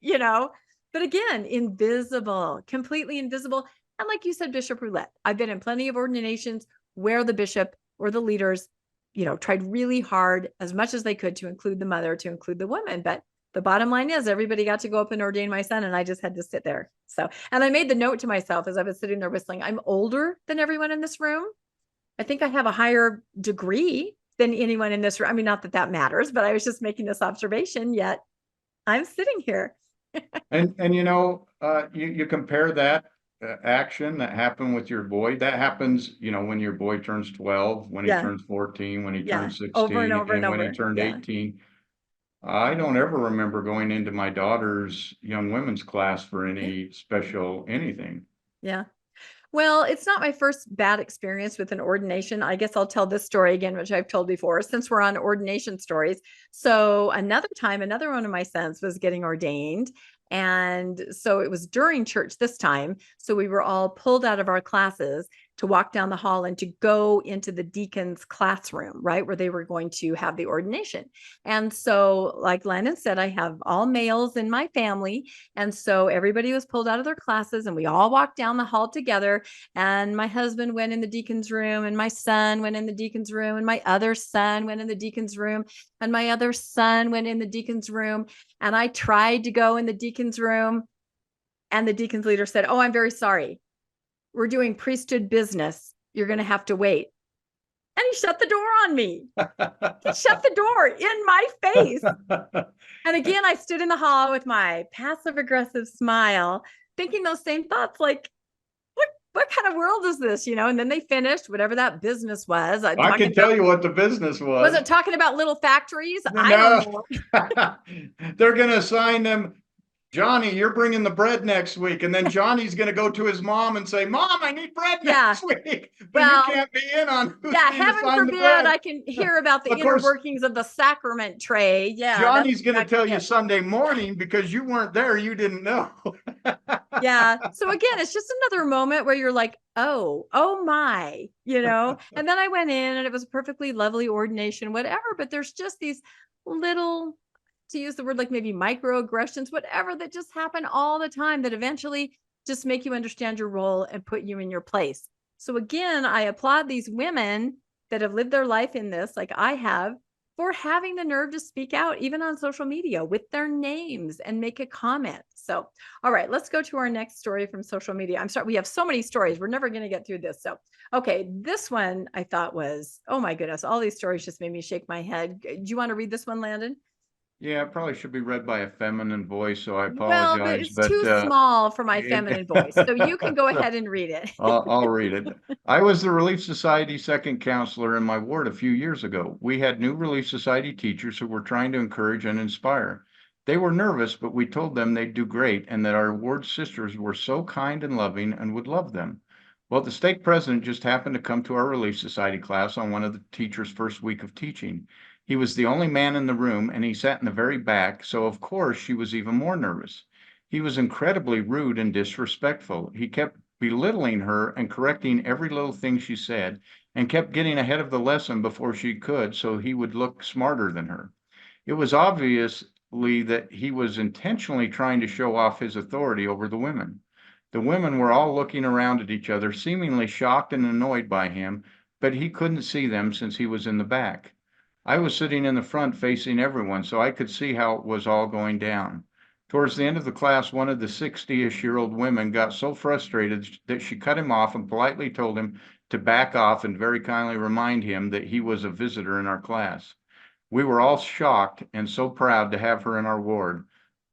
But again, invisible, completely invisible. And like you said, bishop roulette. I've been in plenty of ordinations where the bishop or the leaders, tried really hard as much as they could to include the mother, to include the woman. But the bottom line is everybody got to go up and ordain my son, and I just had to sit there. So, and I made the note to myself as I was sitting there whistling, I'm older than everyone in this room. I think I have a higher degree than anyone in this room. Not that matters, but I was just making this observation, yet I'm sitting here. And you compare that action that happened with your boy, that happens, when your boy turns 12, when he turns 14, when he turns 16, over and over and when he over. turned 18. I don't ever remember going into my daughter's young women's class for any special anything. Yeah. Well, it's not my first bad experience with an ordination. I guess I'll tell this story again, which I've told before, since we're on ordination stories. So another time, another one of my sons was getting ordained. And so it was during church this time. So we were all pulled out of our classes to walk down the hall and to go into the deacon's classroom, right, where they were going to have the ordination. And so, like Landon said, I have all males in my family. And so everybody was pulled out of their classes and we all walked down the hall together. And my husband went in the deacon's room, and my son went in the deacon's room, and my other son went in the deacon's room, and my other son went in the deacon's room. And I tried to go in the deacon's room, and the deacon's leader said, "Oh, I'm very sorry. We're doing priesthood business. You're going to have to wait." And he shut the door on me. He shut the door in my face. And again, I stood in the hall with my passive aggressive smile, thinking those same thoughts, like, what kind of world is this? And then they finished whatever that business was. I can tell you what the business was. Was it talking about little factories? No. I don't know. They're going to assign them, "Johnny, you're bringing the bread next week." And then Johnny's going to go to his mom and say, "Mom, I need bread next week." But you can't be in on who's heaven forbid I can hear about the inner workings of the sacrament tray. Yeah. Johnny's going to tell you Sunday morning because you weren't there. You didn't know. Yeah. So again, it's just another moment where you're like, oh my, and then I went in and it was a perfectly lovely ordination, whatever. But there's just these little, to use the word, like maybe microaggressions, whatever, that just happen all the time that eventually just make you understand your role and put you in your place. So again, I applaud these women that have lived their life in this, like I have, for having the nerve to speak out, even on social media, with their names and make a comment. So, all right, let's go to our next story from social media. I'm sorry, we have so many stories. We're never going to get through this. So, okay, this one I thought was, oh my goodness, all these stories just made me shake my head. Do you want to read this one, Landon? Yeah, it probably should be read by a feminine voice, so I apologize. Well, it's too small for my feminine voice, so you can go ahead and read it. I'll read it. I was the Relief Society second counselor in my ward a few years ago. We had new Relief Society teachers who were trying to encourage and inspire. They were nervous, but we told them they'd do great and that our ward sisters were so kind and loving and would love them. Well, the stake president just happened to come to our Relief Society class on one of the teachers' first week of teaching. He was the only man in the room, and he sat in the very back, so of course she was even more nervous. He was incredibly rude and disrespectful. He kept belittling her and correcting every little thing she said, and kept getting ahead of the lesson before she could, so he would look smarter than her. It was obviously that he was intentionally trying to show off his authority over the women. The women were all looking around at each other, seemingly shocked and annoyed by him, but he couldn't see them since he was in the back. I was sitting in the front facing everyone, so I could see how it was all going down. Towards the end of the class, one of the 60-ish-year-old women got so frustrated that she cut him off and politely told him to back off and very kindly remind him that he was a visitor in our class. We were all shocked and so proud to have her in our ward.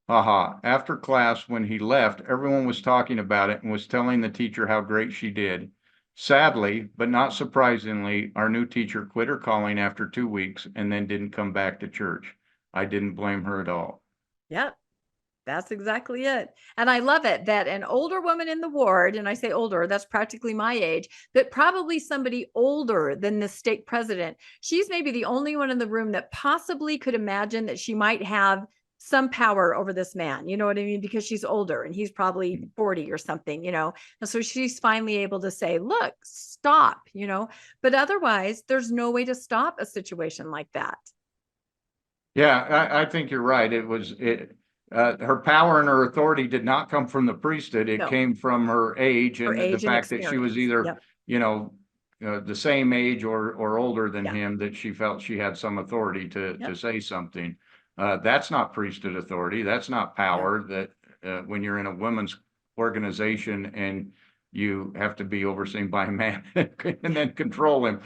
Haha. After class, when he left, everyone was talking about it and was telling the teacher how great she did. Sadly, but not surprisingly, our new teacher quit her calling after 2 weeks and then didn't come back to church. I didn't blame her at all. Yep, that's exactly it. And I love it that an older woman in the ward, and I say older, that's practically my age, but probably somebody older than the stake president. She's maybe the only one in the room that possibly could imagine that she might have some power over this man, you know what I mean? Because she's older and he's probably 40 or something, and so she's finally able to say, look, stop, but otherwise there's no way to stop a situation like that. Yeah, I think you're right. Her power and her authority did not come from the priesthood. It came from her age and the fact that she was either, the same age or older than him, that she felt she had some authority to say something. That's not priesthood authority. That's not power. That when you're in a women's organization and you have to be overseen by a man and then control him.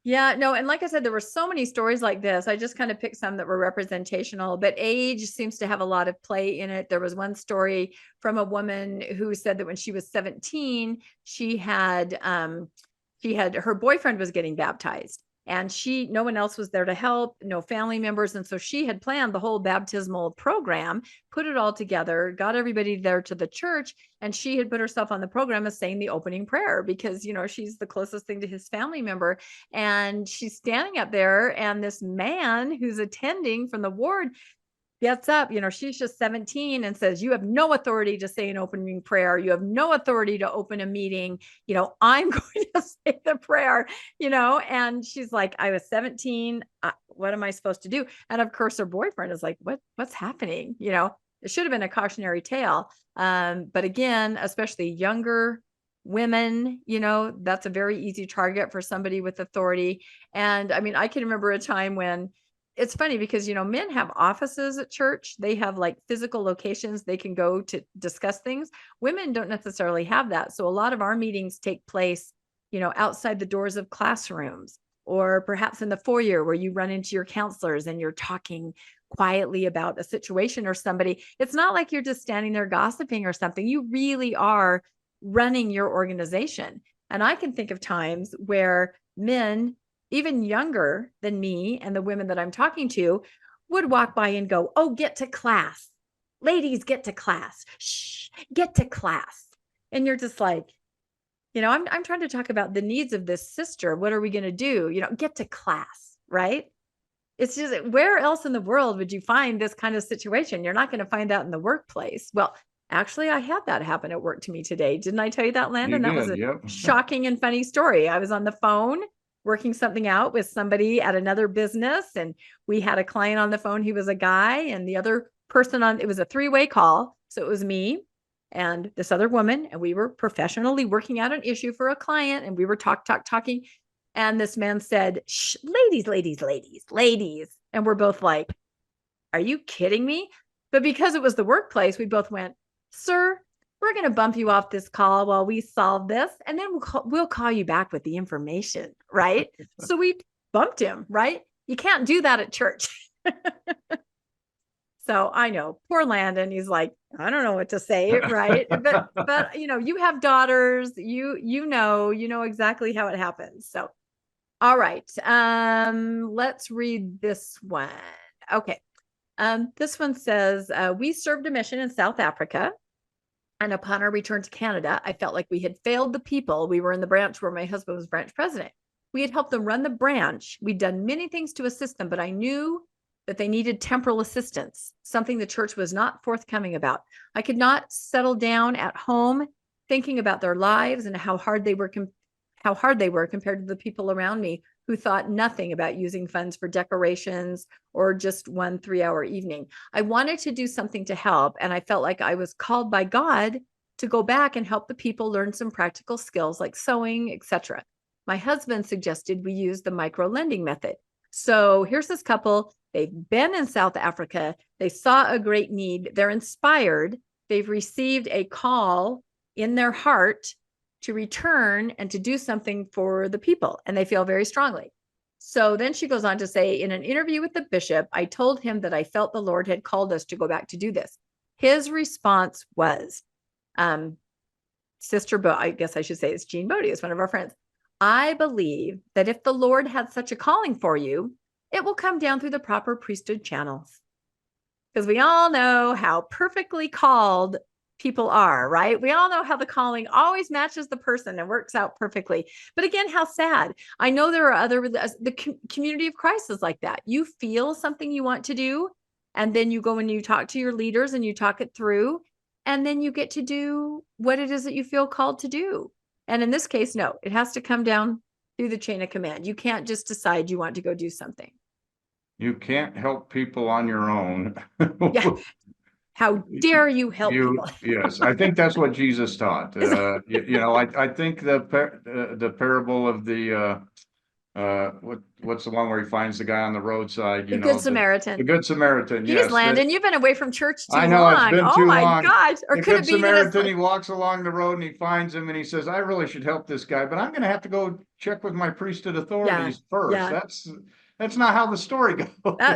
Yeah, no. And like I said, there were so many stories like this. I just kind of picked some that were representational, but age seems to have a lot of play in it. There was one story from a woman who said that when she was 17, she had her boyfriend was getting baptized. And no one else was there to help, no family members. And so she had planned the whole baptismal program, put it all together, got everybody there to the church. And she had put herself on the program as saying the opening prayer because, she's the closest thing to his family member. And she's standing up there, and this man who's attending from the ward gets up, she's just 17 and says, you have no authority to say an opening prayer. You have no authority to open a meeting. I'm going to say the prayer, and she's like, I was 17. What am I supposed to do? And of course, her boyfriend is like, what's happening? It should have been a cautionary tale. But again, especially younger women, that's a very easy target for somebody with authority. And I mean, I can remember a time when it's funny because, men have offices at church. They have like physical locations they can go to discuss things. Women don't necessarily have that. So a lot of our meetings take place, outside the doors of classrooms, or perhaps in the foyer where you run into your counselors and you're talking quietly about a situation or somebody. It's not like you're just standing there gossiping or something. You really are running your organization. And I can think of times where men, even younger than me and the women that I'm talking to, would walk by and go, oh, get to class. Ladies, get to class. Shh, get to class. And you're just like, I'm trying to talk about the needs of this sister. What are we going to do? Get to class, right? It's just, where else in the world would you find this kind of situation? You're not going to find that in the workplace. Well, actually, I had that happen at work to me today. Didn't I tell you that, Landon? That was a shocking and funny story. I was on the phone working something out with somebody at another business, and we had a client on the phone. He was a guy, and the other person it was a three-way call. So it was me and this other woman, and we were professionally working out an issue for a client, and we were talking. And this man said, shh, ladies, ladies, ladies, ladies. And we're both like, are you kidding me? But because it was the workplace, we both went, sir, we're going to bump you off this call while we solve this. And then we'll call you back with the information. Right. So we bumped him. Right. You can't do that at church. So I know, poor Landon, he's like, I don't know what to say. Right. But you have daughters, you know exactly how it happens. So, all right. Let's read this one. Okay. This one says, we served a mission in South Africa. And upon our return to Canada, I felt like we had failed the people. We were in the branch where my husband was branch president. We had helped them run the branch. We'd done many things to assist them, but I knew that they needed temporal assistance, something the church was not forthcoming about. I could not settle down at home thinking about their lives and how hard they were compared to the people around me who thought nothing about using funds for decorations or just 1 3-hour evening. I wanted to do something to help, and I felt like I was called by God to go back and help the people learn some practical skills like sewing, etc. My husband suggested we use the micro lending method. So here's this couple. They've been in South Africa. They saw a great need. They're inspired. They've received a call in their heart to return and to do something for the people. And they feel very strongly. So then she goes on to say, in an interview with the bishop, I told him that I felt the Lord had called us to go back to do this. His response was, Sister Bo, I guess I should say it's Jean Bodie, is one of our friends. I believe that if the Lord had such a calling for you, it will come down through the proper priesthood channels. Because we all know how perfectly called people are, right? We all know how the calling always matches the person and works out perfectly. But again, how sad. I know there are the community of Christ is like that. You feel something you want to do, and then you go and you talk to your leaders and you talk it through, and then you get to do what it is that you feel called to do. And in this case, no, it has to come down through the chain of command. You can't just decide you want to go do something. You can't help people on your own. Yeah. How dare you help people? Yes, I think that's what Jesus taught. I think the parable of the what's the one where he finds the guy on the roadside? The Good Samaritan. The Good Samaritan. Yes, Landon, you've been away from church too long. I know, it's been too long. Oh my gosh! Or the could Good it be Samaritan? He walks along the road and he finds him and he says, "I really should help this guy, but I'm going to have to go check with my priesthood authorities first." Yeah. That's not how the story goes.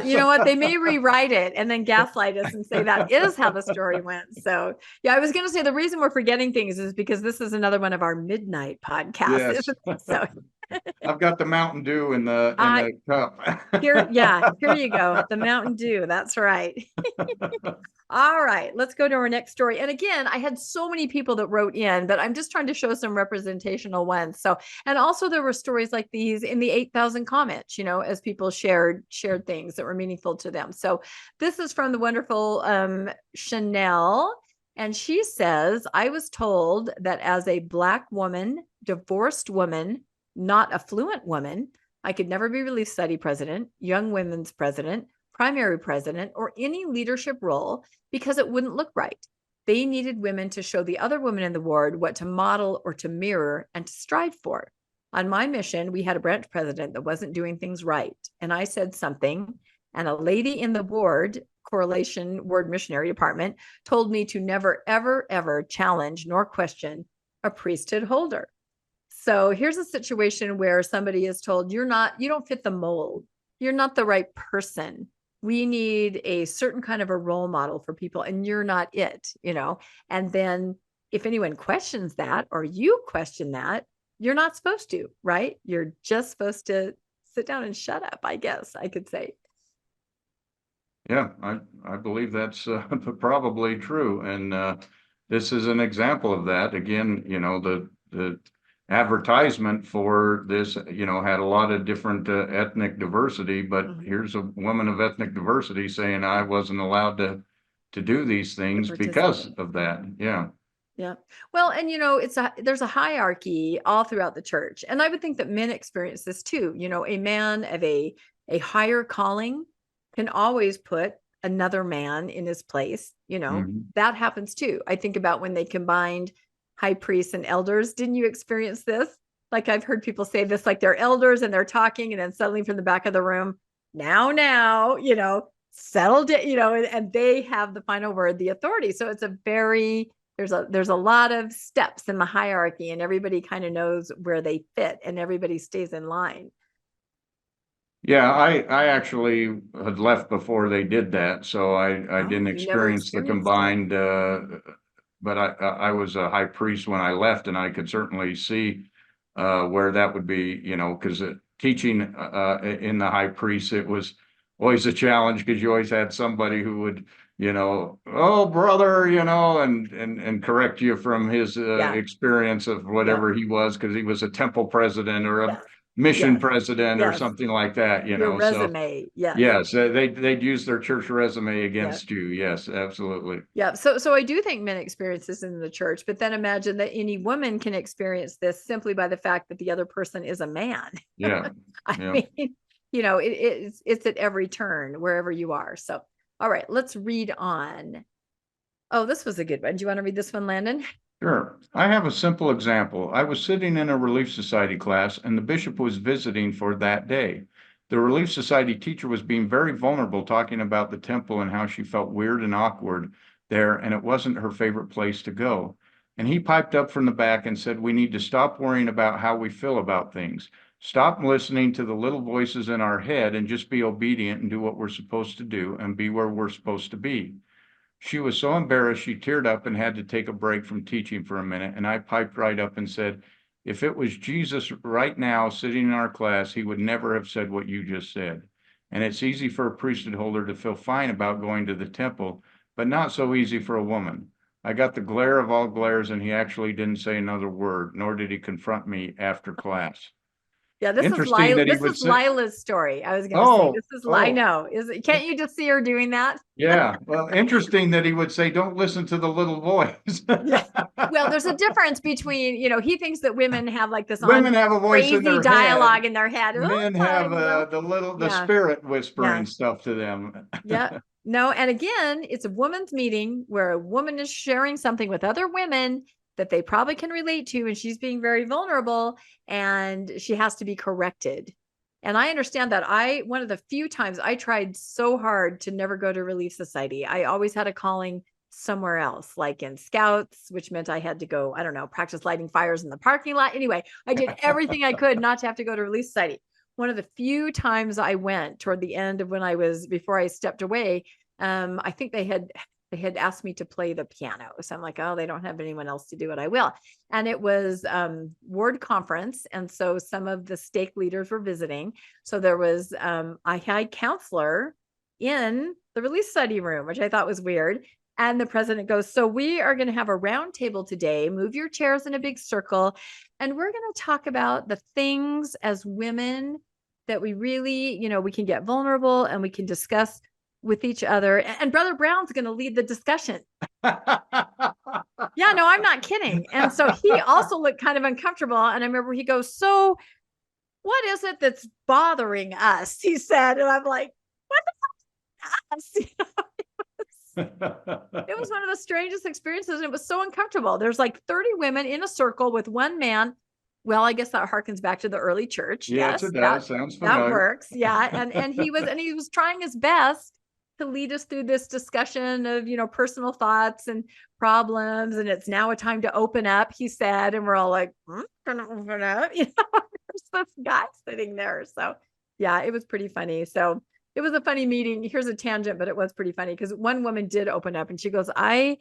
You know what? They may rewrite it and then gaslight us and say that is how the story went. So, yeah, I was going to say the reason we're forgetting things is because this is another one of our midnight podcasts. Yes. So I've got the Mountain Dew in the cup. here you go. The Mountain Dew. That's right. All right, let's go to our next story. And again, I had so many people that wrote in, but I'm just trying to show some representational ones. So, and also there were stories like these in the 8,000 comments, as people shared things that were meaningful to them. So this is from the wonderful Chanel. And she says, I was told that as a Black woman, divorced woman, not affluent woman, I could never be Relief Society president, Young Women's president, primary president, or any leadership role because it wouldn't look right. They needed women to show the other women in the ward what to model or to mirror and to strive for. On my mission, we had a branch president that wasn't doing things right. And I said something, and a lady in the ward missionary department told me to never, ever, ever challenge nor question a priesthood holder. So here's a situation where somebody is told, you don't fit the mold. You're not the right person. We need a certain kind of a role model for people, and you're not it, and then if anyone questions that, or you question that, you're not supposed to, right? You're just supposed to sit down and shut up, I guess I could say. Yeah, I believe that's probably true. And this is an example of that. Again, the advertisement for this, had a lot of different ethnic diversity, but here's a woman of ethnic diversity saying I wasn't allowed to do these things because of that. Yeah. Yeah. Well, and there's a hierarchy all throughout the church. And I would think that men experience this too. A man of a higher calling can always put another man in his place. That happens too. I think about when they combined high priests and elders. Didn't you experience this? Like I've heard people say this, like they're elders and they're talking, and then suddenly from the back of the room, now, settled it, and they have the final word, the authority. So it's there's a lot of steps in the hierarchy, and everybody kind of knows where they fit, and everybody stays in line. Yeah, I actually had left before they did that, so I didn't experience the combined. But I was a high priest when I left, and I could certainly see where that would be, because teaching in the high priest, it was always a challenge because you always had somebody who would, oh brother, and correct you from his experience of whatever he was, because he was a temple president or a mission president or something like that, Your resume. So, yes, they'd use their church resume against you. Yes, absolutely. Yeah. So I do think men experience this in the church, but then imagine that any woman can experience this simply by the fact that the other person is a man. Yeah. I mean, it's at every turn wherever you are. So, all right, let's read on. Oh, this was a good one. Do you want to read this one, Landon? Sure. I have a simple example. I was sitting in a Relief Society class, and the bishop was visiting for that day. The Relief Society teacher was being very vulnerable, talking about the temple and how she felt weird and awkward there, and it wasn't her favorite place to go. And he piped up from the back and said, we need to stop worrying about how we feel about things. Stop listening to the little voices in our head and just be obedient and do what we're supposed to do and be where we're supposed to be. She was so embarrassed, she teared up and had to take a break from teaching for a minute. And I piped right up and said, if it was Jesus right now sitting in our class, he would never have said what you just said. And it's easy for a priesthood holder to feel fine about going to the temple, but not so easy for a woman. I got the glare of all glares, and he actually didn't say another word, nor did he confront me after class. Yeah, this is Lila's story. I was going to say, this is Lila. I know. Can't you just see her doing that? Yeah. Well, interesting that he would say, don't listen to the little voice. Yeah. Well, there's a difference between, he thinks that women have like this women have a voice crazy in their dialogue in their head. Men have the spirit whispering stuff to them. Yeah. No. And again, it's a woman's meeting where a woman is sharing something with other women that they probably can relate to, and she's being very vulnerable, and she has to be corrected. And I understand that. One of the few times I tried so hard to never go to Relief Society, I always had a calling somewhere else, like in Scouts, which meant I had to go, I don't know, practice lighting fires in the parking lot. Anyway, I did everything I could not to have to go to Relief Society. One of the few times I went toward the end of before I stepped away, I think they had asked me to play the piano. So I'm like, oh, they don't have anyone else to do it. I will. And it was ward conference. And so some of the stake leaders were visiting. So there was a high counselor in the Relief Society room, which I thought was weird. And the president goes, so we are going to have a round table today. Move your chairs in a big circle. And we're going to talk about the things as women that we really, we can get vulnerable and we can discuss with each other. And Brother Brown's going to lead the discussion. Yeah, no, I'm not kidding. And so he also looked kind of uncomfortable. And I remember he goes, so what is it that's bothering us? He said. And I'm like, what the fuck? It was one of the strangest experiences. And it was so uncomfortable. There's like 30 women in a circle with one man. Well, I guess that harkens back to the early church. Yes, it does. Sounds familiar. That works. Yeah. And he was trying his best to lead us through this discussion of, personal thoughts and problems. And it's now a time to open up, he said. And we're all like, gonna open up. There's this guy sitting there. So yeah, it was pretty funny. So it was a funny meeting. Here's a tangent, but it was pretty funny because one woman did open up and she goes, I'm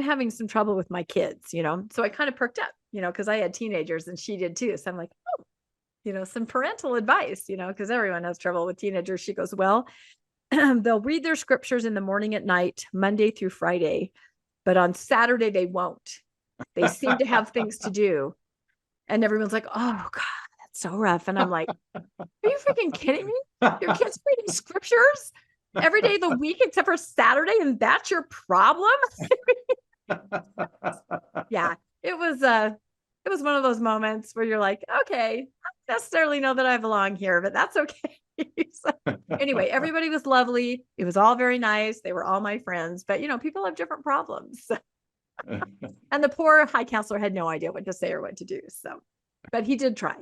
having some trouble with my kids, So I kind of perked up, because I had teenagers and she did too. So I'm like, oh, some parental advice, because everyone has trouble with teenagers. She goes, well, they'll read their scriptures in the morning, at night, Monday through Friday, but on Saturday they won't. They seem to have things to do. And everyone's like, oh God, that's so rough. And I'm like, are you freaking kidding me? Your kids reading scriptures every day of the week except for Saturday, and that's your problem? Yeah, it was one of those moments where you're like, okay, I don't necessarily know that I belong here, but that's okay. So, anyway, everybody was lovely. It was all very nice. They were all my friends, but people have different problems. And the poor high counselor had no idea what to say or what to do. So, but he did try.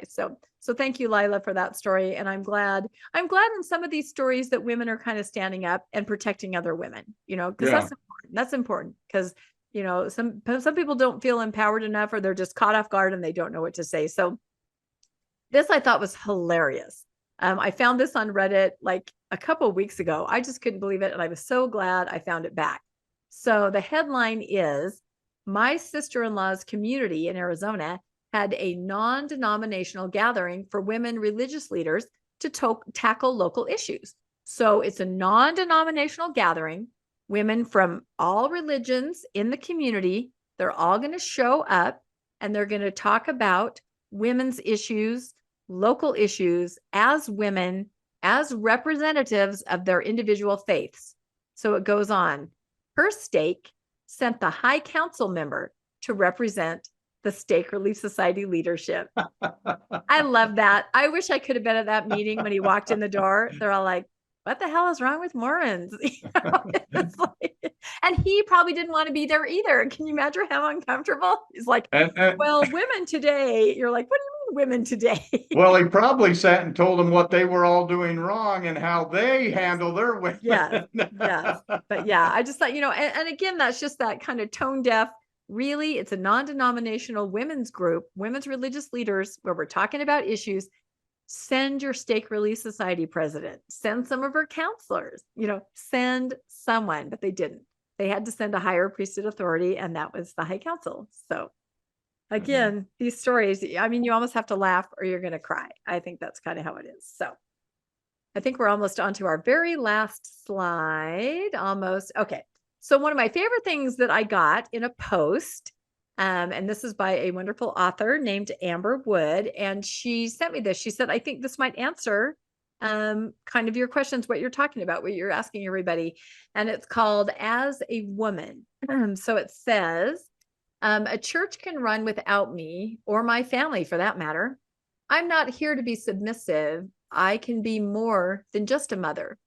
So thank you, Lila, for that story. And I'm glad in some of these stories that women are kind of standing up and protecting other women, because that's important because, some people don't feel empowered enough, or they're just caught off guard and they don't know what to say. So this I thought was hilarious. I found this on Reddit like a couple of weeks ago. I just couldn't believe it. And I was so glad I found it back. So the headline is, my sister-in-law's community in Arizona had a non-denominational gathering for women religious leaders to tackle local issues. So it's a non-denominational gathering. Women from all religions in the community, they're all going to show up and they're going to talk about women's issues, local issues, as women, as representatives of their individual faiths. So it goes on. Her stake sent the high council member to represent the Stake Relief Society leadership. I love that. I wish I could have been at that meeting when he walked in the door. They're all like, what the hell is wrong with Mormons? And he probably didn't want to be there either. Can you imagine how uncomfortable? He's like, well, women today. You're like, what do you mean women today? Well, he probably sat and told them what they were all doing wrong and how they handle their women. Yes. But yeah, I just thought, and again, that's just that kind of tone deaf. Really, it's a non-denominational women's group, women's religious leaders, where we're talking about issues. Send your Stake Relief Society president, send some of her counselors, send someone, but they didn't. They had to send a higher priesthood authority, and that was the high council. So again, these stories, I mean, you almost have to laugh or you're going to cry. I think that's kind of how it is. So I think we're almost on to our very last slide. Almost. Okay. So one of my favorite things that I got in a post, and this is by a wonderful author named Amber Wood, and she sent me this. She said, I think this might answer kind of your questions, what you're talking about, what you're asking everybody. And it's called As a Woman. So it says, a church can run without me, or my family for that matter. I'm not here to be submissive. I can be more than just a mother.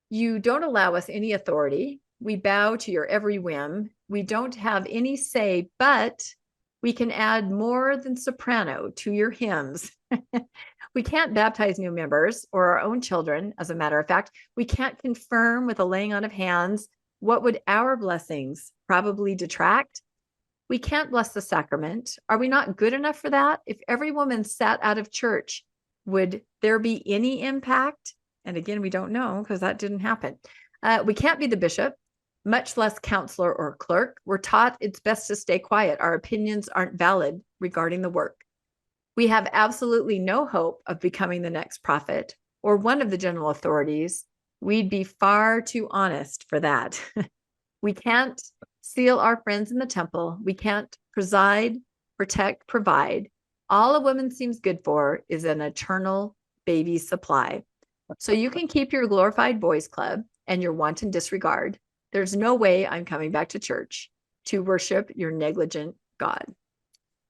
You don't allow us any authority. We bow to your every whim. We don't have any say, but we can add more than soprano to your hymns. We can't baptize new members or our own children. As a matter of fact, we can't confirm with a laying on of hands. What would our blessings probably detract? We can't bless the sacrament. Are we not good enough for that? If every woman sat out of church, would there be any impact? And again, we don't know because that didn't happen. We can't be the bishop, much less counselor or clerk. We're taught it's best to stay quiet. Our opinions aren't valid regarding the work. We have absolutely no hope of becoming the next prophet or one of the general authorities. We'd be far too honest for that. We can't seal our friends in the temple. We can't preside, protect, provide. All a woman seems good for is an eternal baby supply. So you can keep your glorified boys club and your wanton disregard. There's no way I'm coming back to church to worship your negligent God.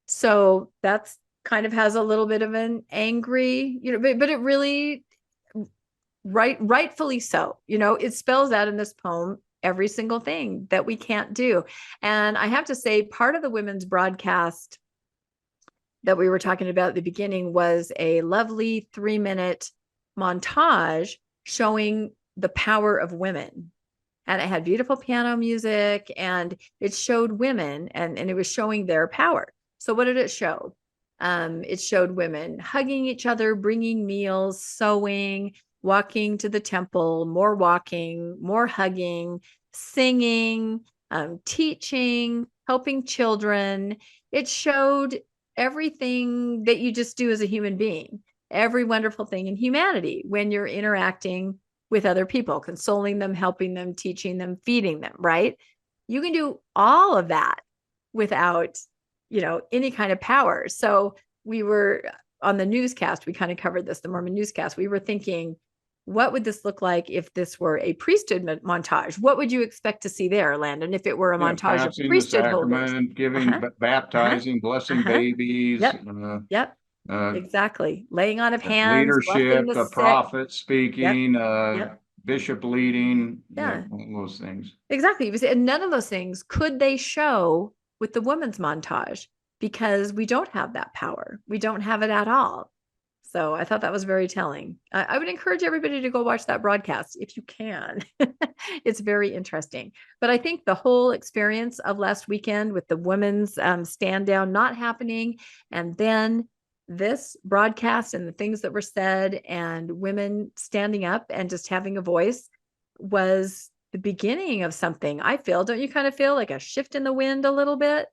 So that's kind of has a little bit of an angry, but it really rightfully so. It spells out in this poem every single thing that we can't do. And I have to say, part of the women's broadcast that we were talking about at the beginning was a lovely 3-minute montage showing the power of women. And it had beautiful piano music, and it showed women, and it was showing their power. So what did it show? It showed women hugging each other, bringing meals, sewing, walking to the temple, more walking, more hugging, singing, teaching, helping children. It showed everything that you just do as a human being, every wonderful thing in humanity when you're interacting with other people, consoling them, helping them, teaching them, feeding them, right? You can do all of that without, any kind of power. So we were on the newscast, we kind of covered this, the Mormon newscast. We were thinking, what would this look like if this were a priesthood montage? What would you expect to see there, Landon, if it were a montage of priesthood holders? Giving, baptizing, blessing babies. Yep. Yep. Exactly. Laying on of hands, leadership, blessing the a sick. prophet speaking, Yep. bishop leading, Yeah. all those things. Exactly. And none of those things could they show with the women's montage, because we don't have that power. We don't have it at all. So I thought that was very telling. I would encourage everybody to go watch that broadcast if you can. It's very interesting. But I think the whole experience of last weekend with the women's stand down not happening, and then this broadcast and the things that were said and women standing up and just having a voice was the beginning of something. I feel, don't you kind of feel like a shift in the wind a little bit?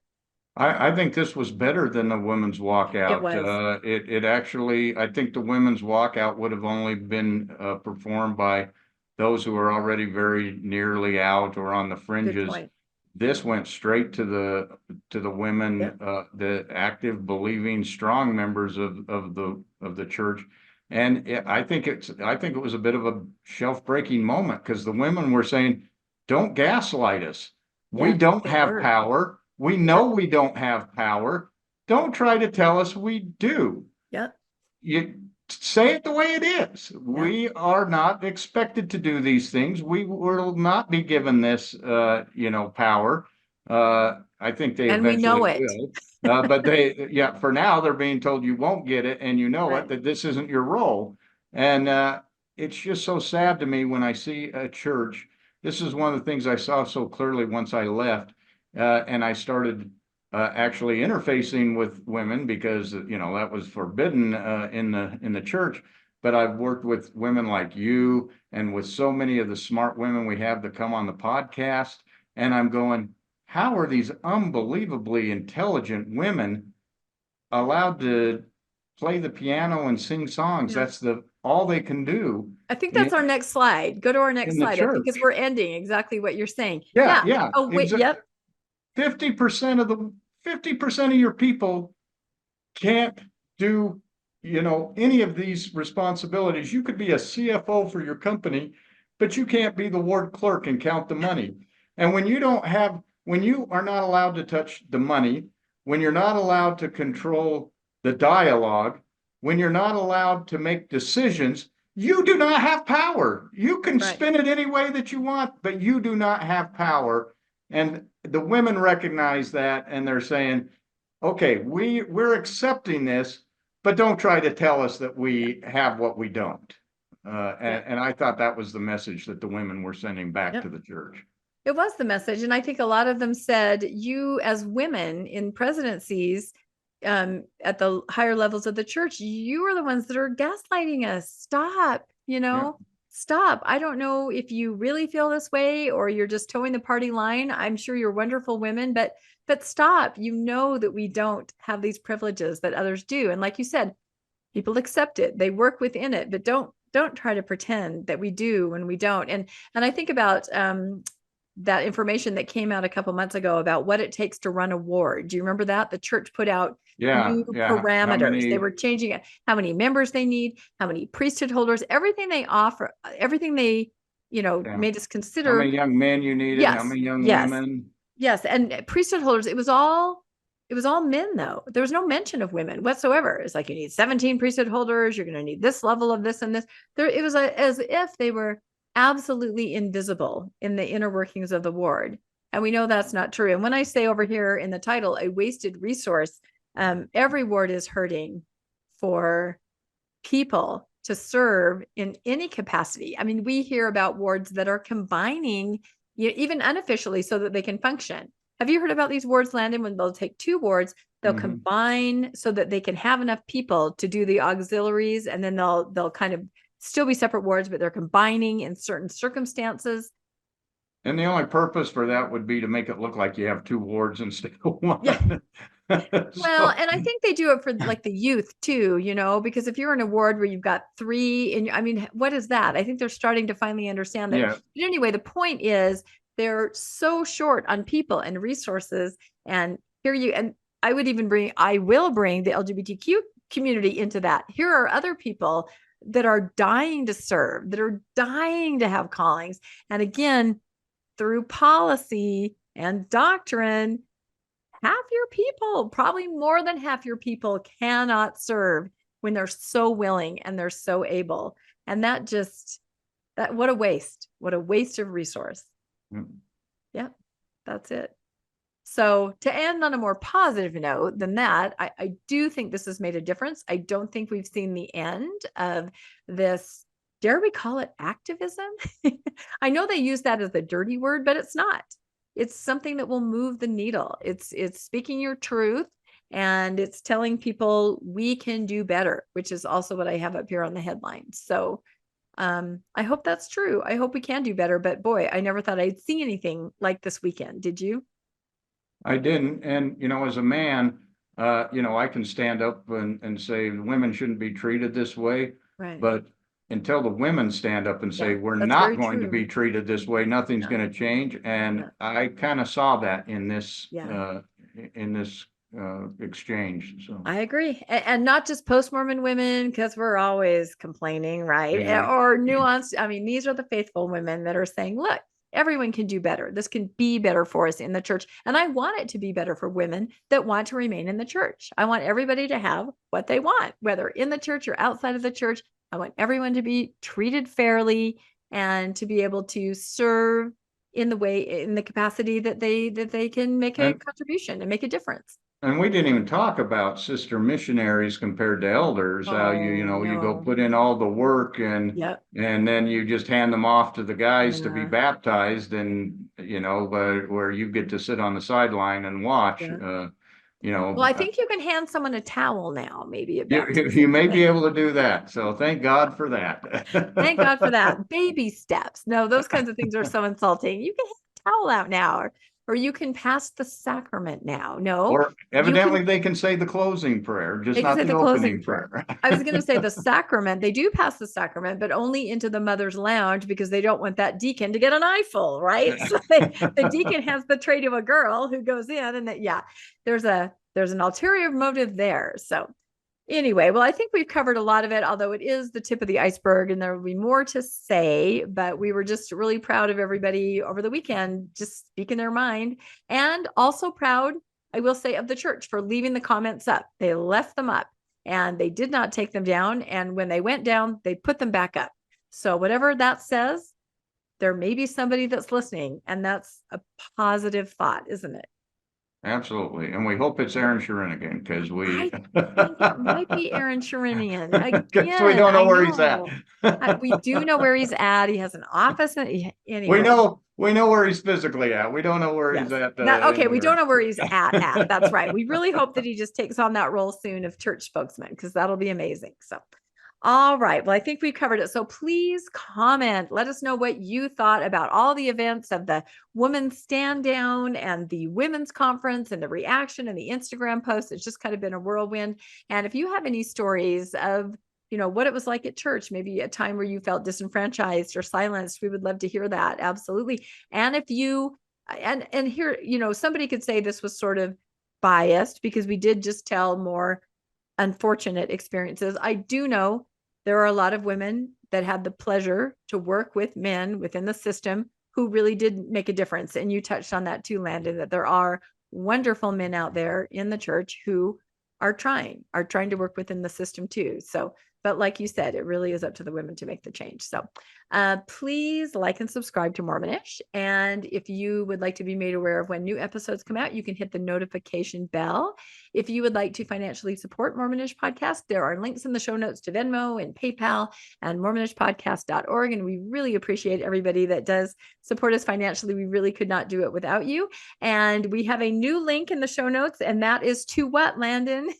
I think this was better than the women's walkout. It was. It actually, I think the women's walkout would have only been performed by those who are already very nearly out or on the Good fringes. point. This went straight to the women, Yep. the active, believing, strong members of the church. And I think it was a bit of a shelf breaking moment, because the women were saying, "Don't gaslight us. We Yeah, don't they have were. power. We know we don't have power. Don't try to tell us we do. Yep. You say it the way it is. We are not expected to do these things. We will not be given this, power. I think they And we know eventually it. will. But for now, they're being told you won't get it, and you know Right. that this isn't your role. And it's just so sad to me when I see a church. This is one of the things I saw so clearly once I left, and I started actually interfacing with women, because that was forbidden in the church. But I've worked with women like you and with so many of the smart women we have that come on the podcast, and I'm going, how are these unbelievably intelligent women allowed to play the piano and sing songs? Yeah. That's all they can do I think that's our next slide. Go to our next in the slide. I think because church. we're ending exactly what you're saying. Yeah. Oh, wait. Yep. 50% of your people can't do, any of these responsibilities. You could be a CFO for your company, but you can't be the ward clerk and count the money. And when you are not allowed to touch the money, when you're not allowed to control the dialogue, when you're not allowed to make decisions, you do not have power. You can spin it any way that you want, but you do not have power. And the women recognize that, and they're saying, okay, we're accepting this, but don't try to tell us that we have what we don't. And I thought that was the message that the women were sending back to the church. It was the message. And I think a lot of them said, you as women in presidencies at the higher levels of the church, you are the ones that are gaslighting us. Stop, stop. I don't know if you really feel this way or you're just towing the party line. I'm sure you're wonderful women, but stop. You know that we don't have these privileges that others do. And like you said, people accept it. They work within it, but don't try to pretend that we do when we don't. And I think about that information that came out a couple months ago about what it takes to run a ward. Do you remember that? The church put out new parameters. They were changing it, how many members they need, how many priesthood holders, everything they offer, everything they, made us consider. How many young men you needed, how many young women. Yes. And priesthood holders, it was all men though. There was no mention of women whatsoever. It's like, you need 17 priesthood holders. You're going to need this level of this and this. It was as if they were absolutely invisible in the inner workings of the ward. And we know that's not true. And when I say over here in the title, a wasted resource, every ward is hurting for people to serve in any capacity. I mean, we hear about wards that are combining, even unofficially, so that they can function. Have you heard about these wards, Landon? When they'll take two wards, they'll combine so that they can have enough people to do the auxiliaries, and then they'll kind of still be separate wards, but they're combining in certain circumstances. And the only purpose for that would be to make it look like you have two wards instead of one. Yeah. Well, and I think they do it for like the youth too, because if you're in a ward where you've got three, and I mean, what is that? I think they're starting to finally understand that. Yeah. But anyway, the point is they're so short on people and resources. And I will bring the LGBTQ community into that. Here are other people that are dying to serve, that are dying to have callings. And again, through policy and doctrine, half your people, probably more than half your people, cannot serve when they're so willing and they're so able. And what a waste of resource. Yeah, that's it. So to end on a more positive note than that, I do think this has made a difference. I don't think we've seen the end of this, dare we call it activism? I know they use that as a dirty word, but it's not. It's something that will move the needle. It's speaking your truth, and it's telling people we can do better, which is also what I have up here on the headline. So I hope that's true. I hope we can do better, but boy, I never thought I'd see anything like this weekend. Did you? I didn't. And, as a man, I can stand up and say women shouldn't be treated this way. Right. But until the women stand up and say, we're not going to be treated this way, nothing's going to change. And I kind of saw that in this, exchange. So I agree. And not just post-Mormon women, because we're always complaining, right? Or nuanced. I mean, these are the faithful women that are saying, look, everyone can do better. This can be better for us in the church. And I want it to be better for women that want to remain in the church. I want everybody to have what they want, whether in the church or outside of the church. I want everyone to be treated fairly and to be able to serve in the capacity that they can make a contribution and make a difference. And we didn't even talk about sister missionaries compared to elders. How you go put in all the work and then you just hand them off to the guys to be baptized, and where you get to sit on the sideline and watch. Well, I think you can hand someone a towel now, maybe. You may be able to do that. So thank God for that. Thank God for that. Baby steps. No, those kinds of things are so insulting. You can have a towel out now, or you can pass the sacrament now. No. Or evidently they can say the closing prayer, just not the opening prayer. I was going to say the sacrament. They do pass the sacrament, but only into the mother's lounge, because they don't want that deacon to get an eyeful, right? So the deacon has the tray to a girl who goes in, and there's an ulterior motive there. So anyway, well, I think we've covered a lot of it, although it is the tip of the iceberg and there will be more to say, but we were just really proud of everybody over the weekend, just speaking their mind, and also proud, I will say, of the church for leaving the comments up. They left them up and they did not take them down. And when they went down, they put them back up. So whatever that says, there may be somebody that's listening, and that's a positive thought, isn't it? Absolutely. And we hope it's Aaron Sherinigan, because we think it might be Aaron Sherinigan. Again, we don't know where he's at. We do know where he's at. He has an office. Anyway. We know where he's physically at. We don't know where he's at. We don't know where he's at. That's right. We really hope that he just takes on that role soon of church spokesman, because that'll be amazing. So, all right. Well, I think we've covered it. So please comment. Let us know what you thought about all the events of the Women's Stand Down and the Women's Conference and the reaction and the Instagram posts. It's just kind of been a whirlwind. And if you have any stories of what it was like at church, maybe a time where you felt disenfranchised or silenced. We would love to hear that. Absolutely. And if you, and here, somebody could say this was sort of biased because we did just tell more unfortunate experiences. I do know there are a lot of women that had the pleasure to work with men within the system who really did make a difference. And you touched on that too, Landon, that there are wonderful men out there in the church who are trying to work within the system too. So, but like you said, it really is up to the women to make the change. So please like and subscribe to Mormonish. And if you would like to be made aware of when new episodes come out, you can hit the notification bell. If you would like to financially support Mormonish Podcast, there are links in the show notes to Venmo and PayPal and mormonishpodcast.org. And we really appreciate everybody that does support us financially. We really could not do it without you. And we have a new link in the show notes, and that is to what, Landon?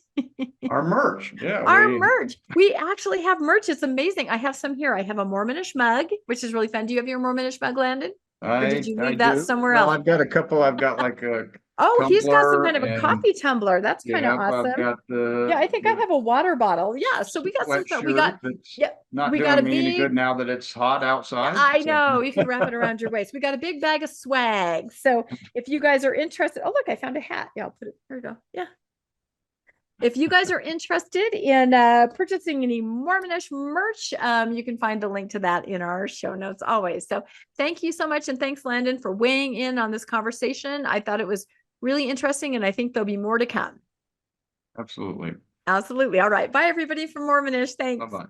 Our merch. Yeah. Our merch. We actually have merch. It's amazing. I have some here. I have a Mormonish mug, which is really fun. Do you have your Mormonish mug, Landon? Or did you leave that somewhere else? I've got a couple. I've got like a he's got some kind of a coffee tumbler. That's kind of awesome. I've got I think I have a water bottle. Yeah. So we got some stuff. We got not doing me any good now that it's hot outside. I know. You can wrap it around your waist. We got a big bag of swag. So if you guys are interested, oh look, I found a hat. Yeah, I'll put it. There we go. Yeah. If you guys are interested in purchasing any Mormonish merch, you can find the link to that in our show notes always. So thank you so much. And thanks, Landon, for weighing in on this conversation. I thought it was really interesting, and I think there'll be more to come. Absolutely. Absolutely. All right. Bye, everybody from Mormonish. Thanks. Bye-bye.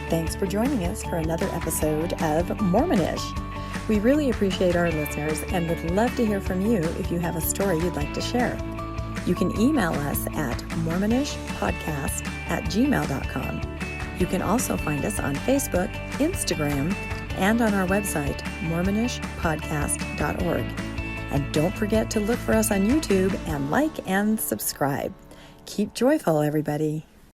Thanks for joining us for another episode of Mormonish. We really appreciate our listeners and would love to hear from you if you have a story you'd like to share. You can email us at mormonishpodcast@gmail.com. You can also find us on Facebook, Instagram, and on our website, mormonishpodcast.org. And don't forget to look for us on YouTube and like and subscribe. Keep joyful, everybody.